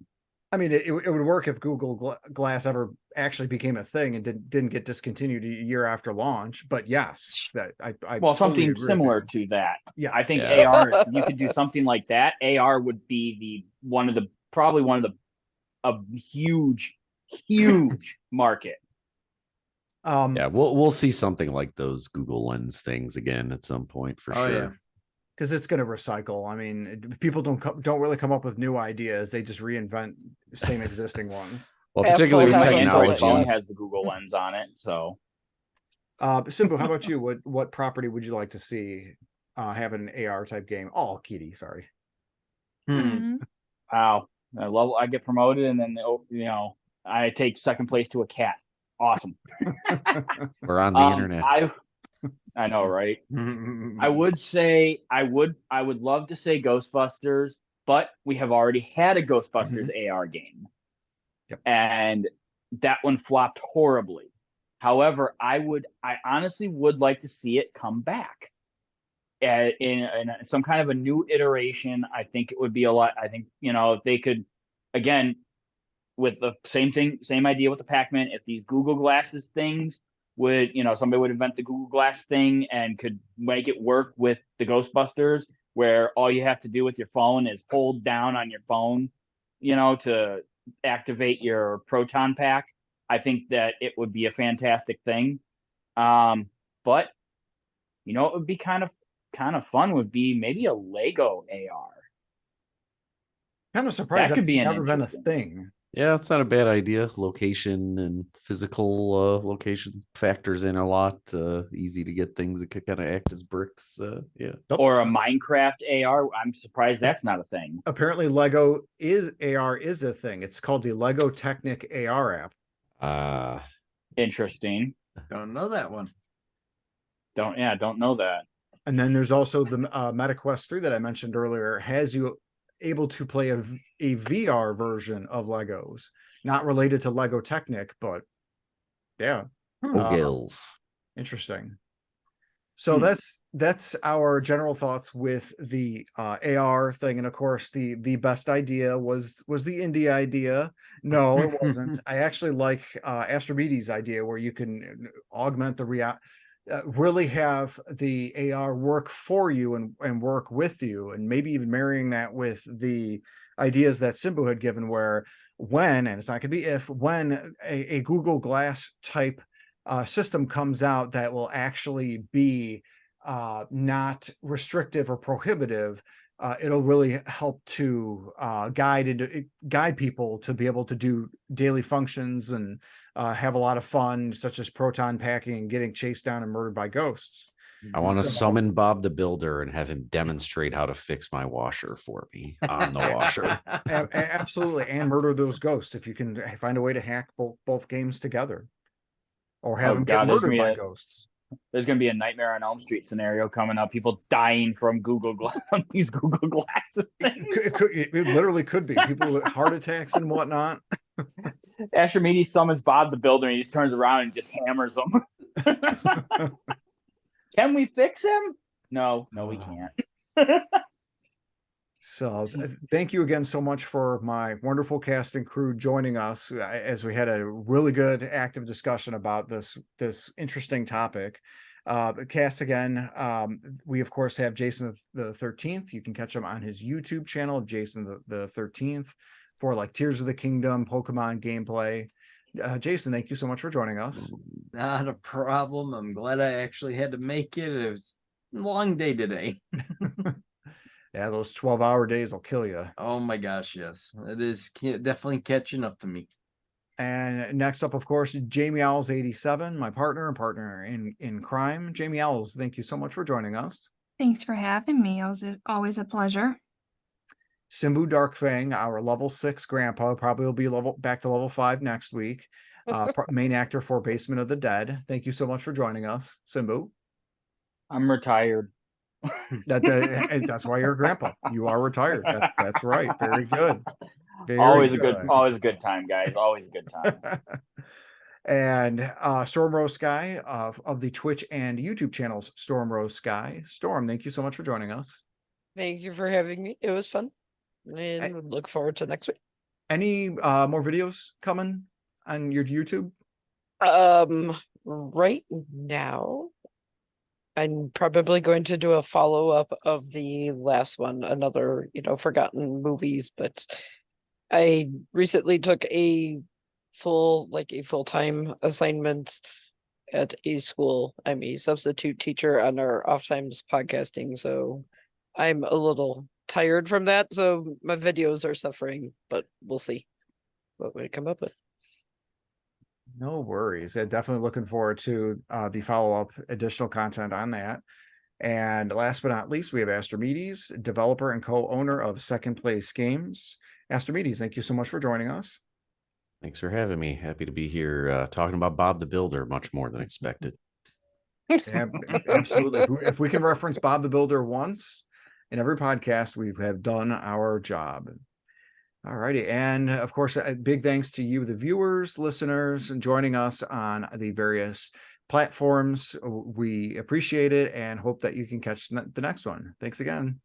I mean, it would work if Google Glass ever actually became a thing and didn't get discontinued a year after launch. But yes, that I Well, totally something agree with similar you. to that. Yeah. I think Yeah. AR, if you could do something like that, AR would be probably one of a huge market. Yeah, we'll see something like those Google Lens things again at some point for Oh, sure. yeah. because it's going to recycle. I mean, people don't really come up with new ideas; they just reinvent same existing ones. Well, Apple particularly with has My a Android mullet, phone technology. yeah. has the Google Lens on it, so Simbu, how about you? What property would you like to see have an AR type game? Oh, Kitty, sorry. Mhm. wow. I get promoted, and then I take second place to a cat. Awesome. We're on the internet. I know, right? I would say I would love to say Ghostbusters, but we have already had a Ghostbusters AR game. Yep. And that one flopped horribly. However, I honestly would like to see it come back in some kind of a new iteration. I think it would be a lot. I think, if they could, again, with the same idea with the Pac-Man, if these Google Glasses things would, somebody would invent the Google Glass thing and could make it work with the Ghostbusters, where all you have to do with your phone is hold down on your phone, to activate your proton pack. I think that it would be a fantastic thing. But it would be kind of fun would be maybe a Lego AR. Kind of surprised That could that's be an never been a interesting thing. Yeah, it's not a bad idea. Location and physical location factors in a lot. Easy to get things that could kind of act as bricks. Yeah. Or a Minecraft AR. I'm surprised that's not a thing. Apparently, Lego AR is a thing. It's called the Lego Technic AR app. Interesting. Don't know that one. Don't know that. And then there's also the MetaQuest 3 that I mentioned earlier, has you able to play a VR version of Legos, not related to Lego Technic, but yeah. Gills. Interesting. So that's our general thoughts with the AR thing, and of course the best idea was the indie idea. No, it wasn't. I actually like Astrimedes' idea, where you can augment the really have the AR work for you and work with you, and maybe even marrying that with the ideas that Simbu had given, where when, and it's not going to be if, when a Google Glass type system comes out that will actually be not restrictive or prohibitive, it'll really help to guide people to be able to do daily functions and have a lot of fun, such as proton packing and getting chased down and murdered by ghosts. I want to summon Bob the Builder and have him demonstrate how to fix my washer for me on the washer. Absolutely, and murder those ghosts if you can find a way to hack both games together, or have them get murdered by ghosts. There's going to be a Nightmare on Elm Street scenario coming up. People dying from these Google Glasses things. It literally could be people with heart attacks and whatnot. Astrimedes summons Bob the Builder, and he just turns around and just hammers them. Can we fix him? No, we can't. So thank you again so much for my wonderful cast and crew joining us as we had a really good active discussion about this interesting topic. Cast again, we of course have Jason the 13th. You can catch him on his YouTube channel, Jason the 13th, for like Tears of the Kingdom, Pokemon gameplay. Jason, thank you so much for joining us. Not a problem. I'm glad I actually had to make it. It was a long day today. Yeah, those 12-hour days will kill you. Oh my gosh, yes. It is definitely catching up to me. And next up, of course, Jamie Owls 87, my partner and partner in crime. Jamie Owls, thank you so much for joining us. Thanks for having me. It was always a pleasure. Simbu Darkfang, our level 6 grandpa, probably will be back to level 5 next week. Main actor for Basement of the Dead. Thank you so much for joining us, Simbu. I'm retired. That's why you're a grandpa. You are retired. That's right. Very good. Always a good time, guys. Always a good time. And Stormrosesky of the Twitch and YouTube channels Stormrosesky. Storm, thank you so much for joining us. Thank you for having me. It was fun, and look forward to next week. Any more videos coming on your YouTube? Right now, I'm probably going to do a follow-up of the last one, another, forgotten movies, but I recently took a full-time assignment at a school. I'm a substitute teacher on our off times podcasting, so I'm a little tired from that. So my videos are suffering, but we'll see what we come up with. No worries. Yeah, definitely looking forward to the follow-up additional content on that. And last but not least, we have Astrimedes, developer and co-owner of Second Place Games. Astrimedes, thank you so much for joining us. Thanks for having me. Happy to be here talking about Bob the Builder much more than expected. Yeah, absolutely. If we can reference Bob the Builder once in every podcast, we have done our job. All righty. And of course, a big thanks to you, the viewers, listeners, and joining us on the various platforms. We appreciate it and hope that you can catch the next one. Thanks again.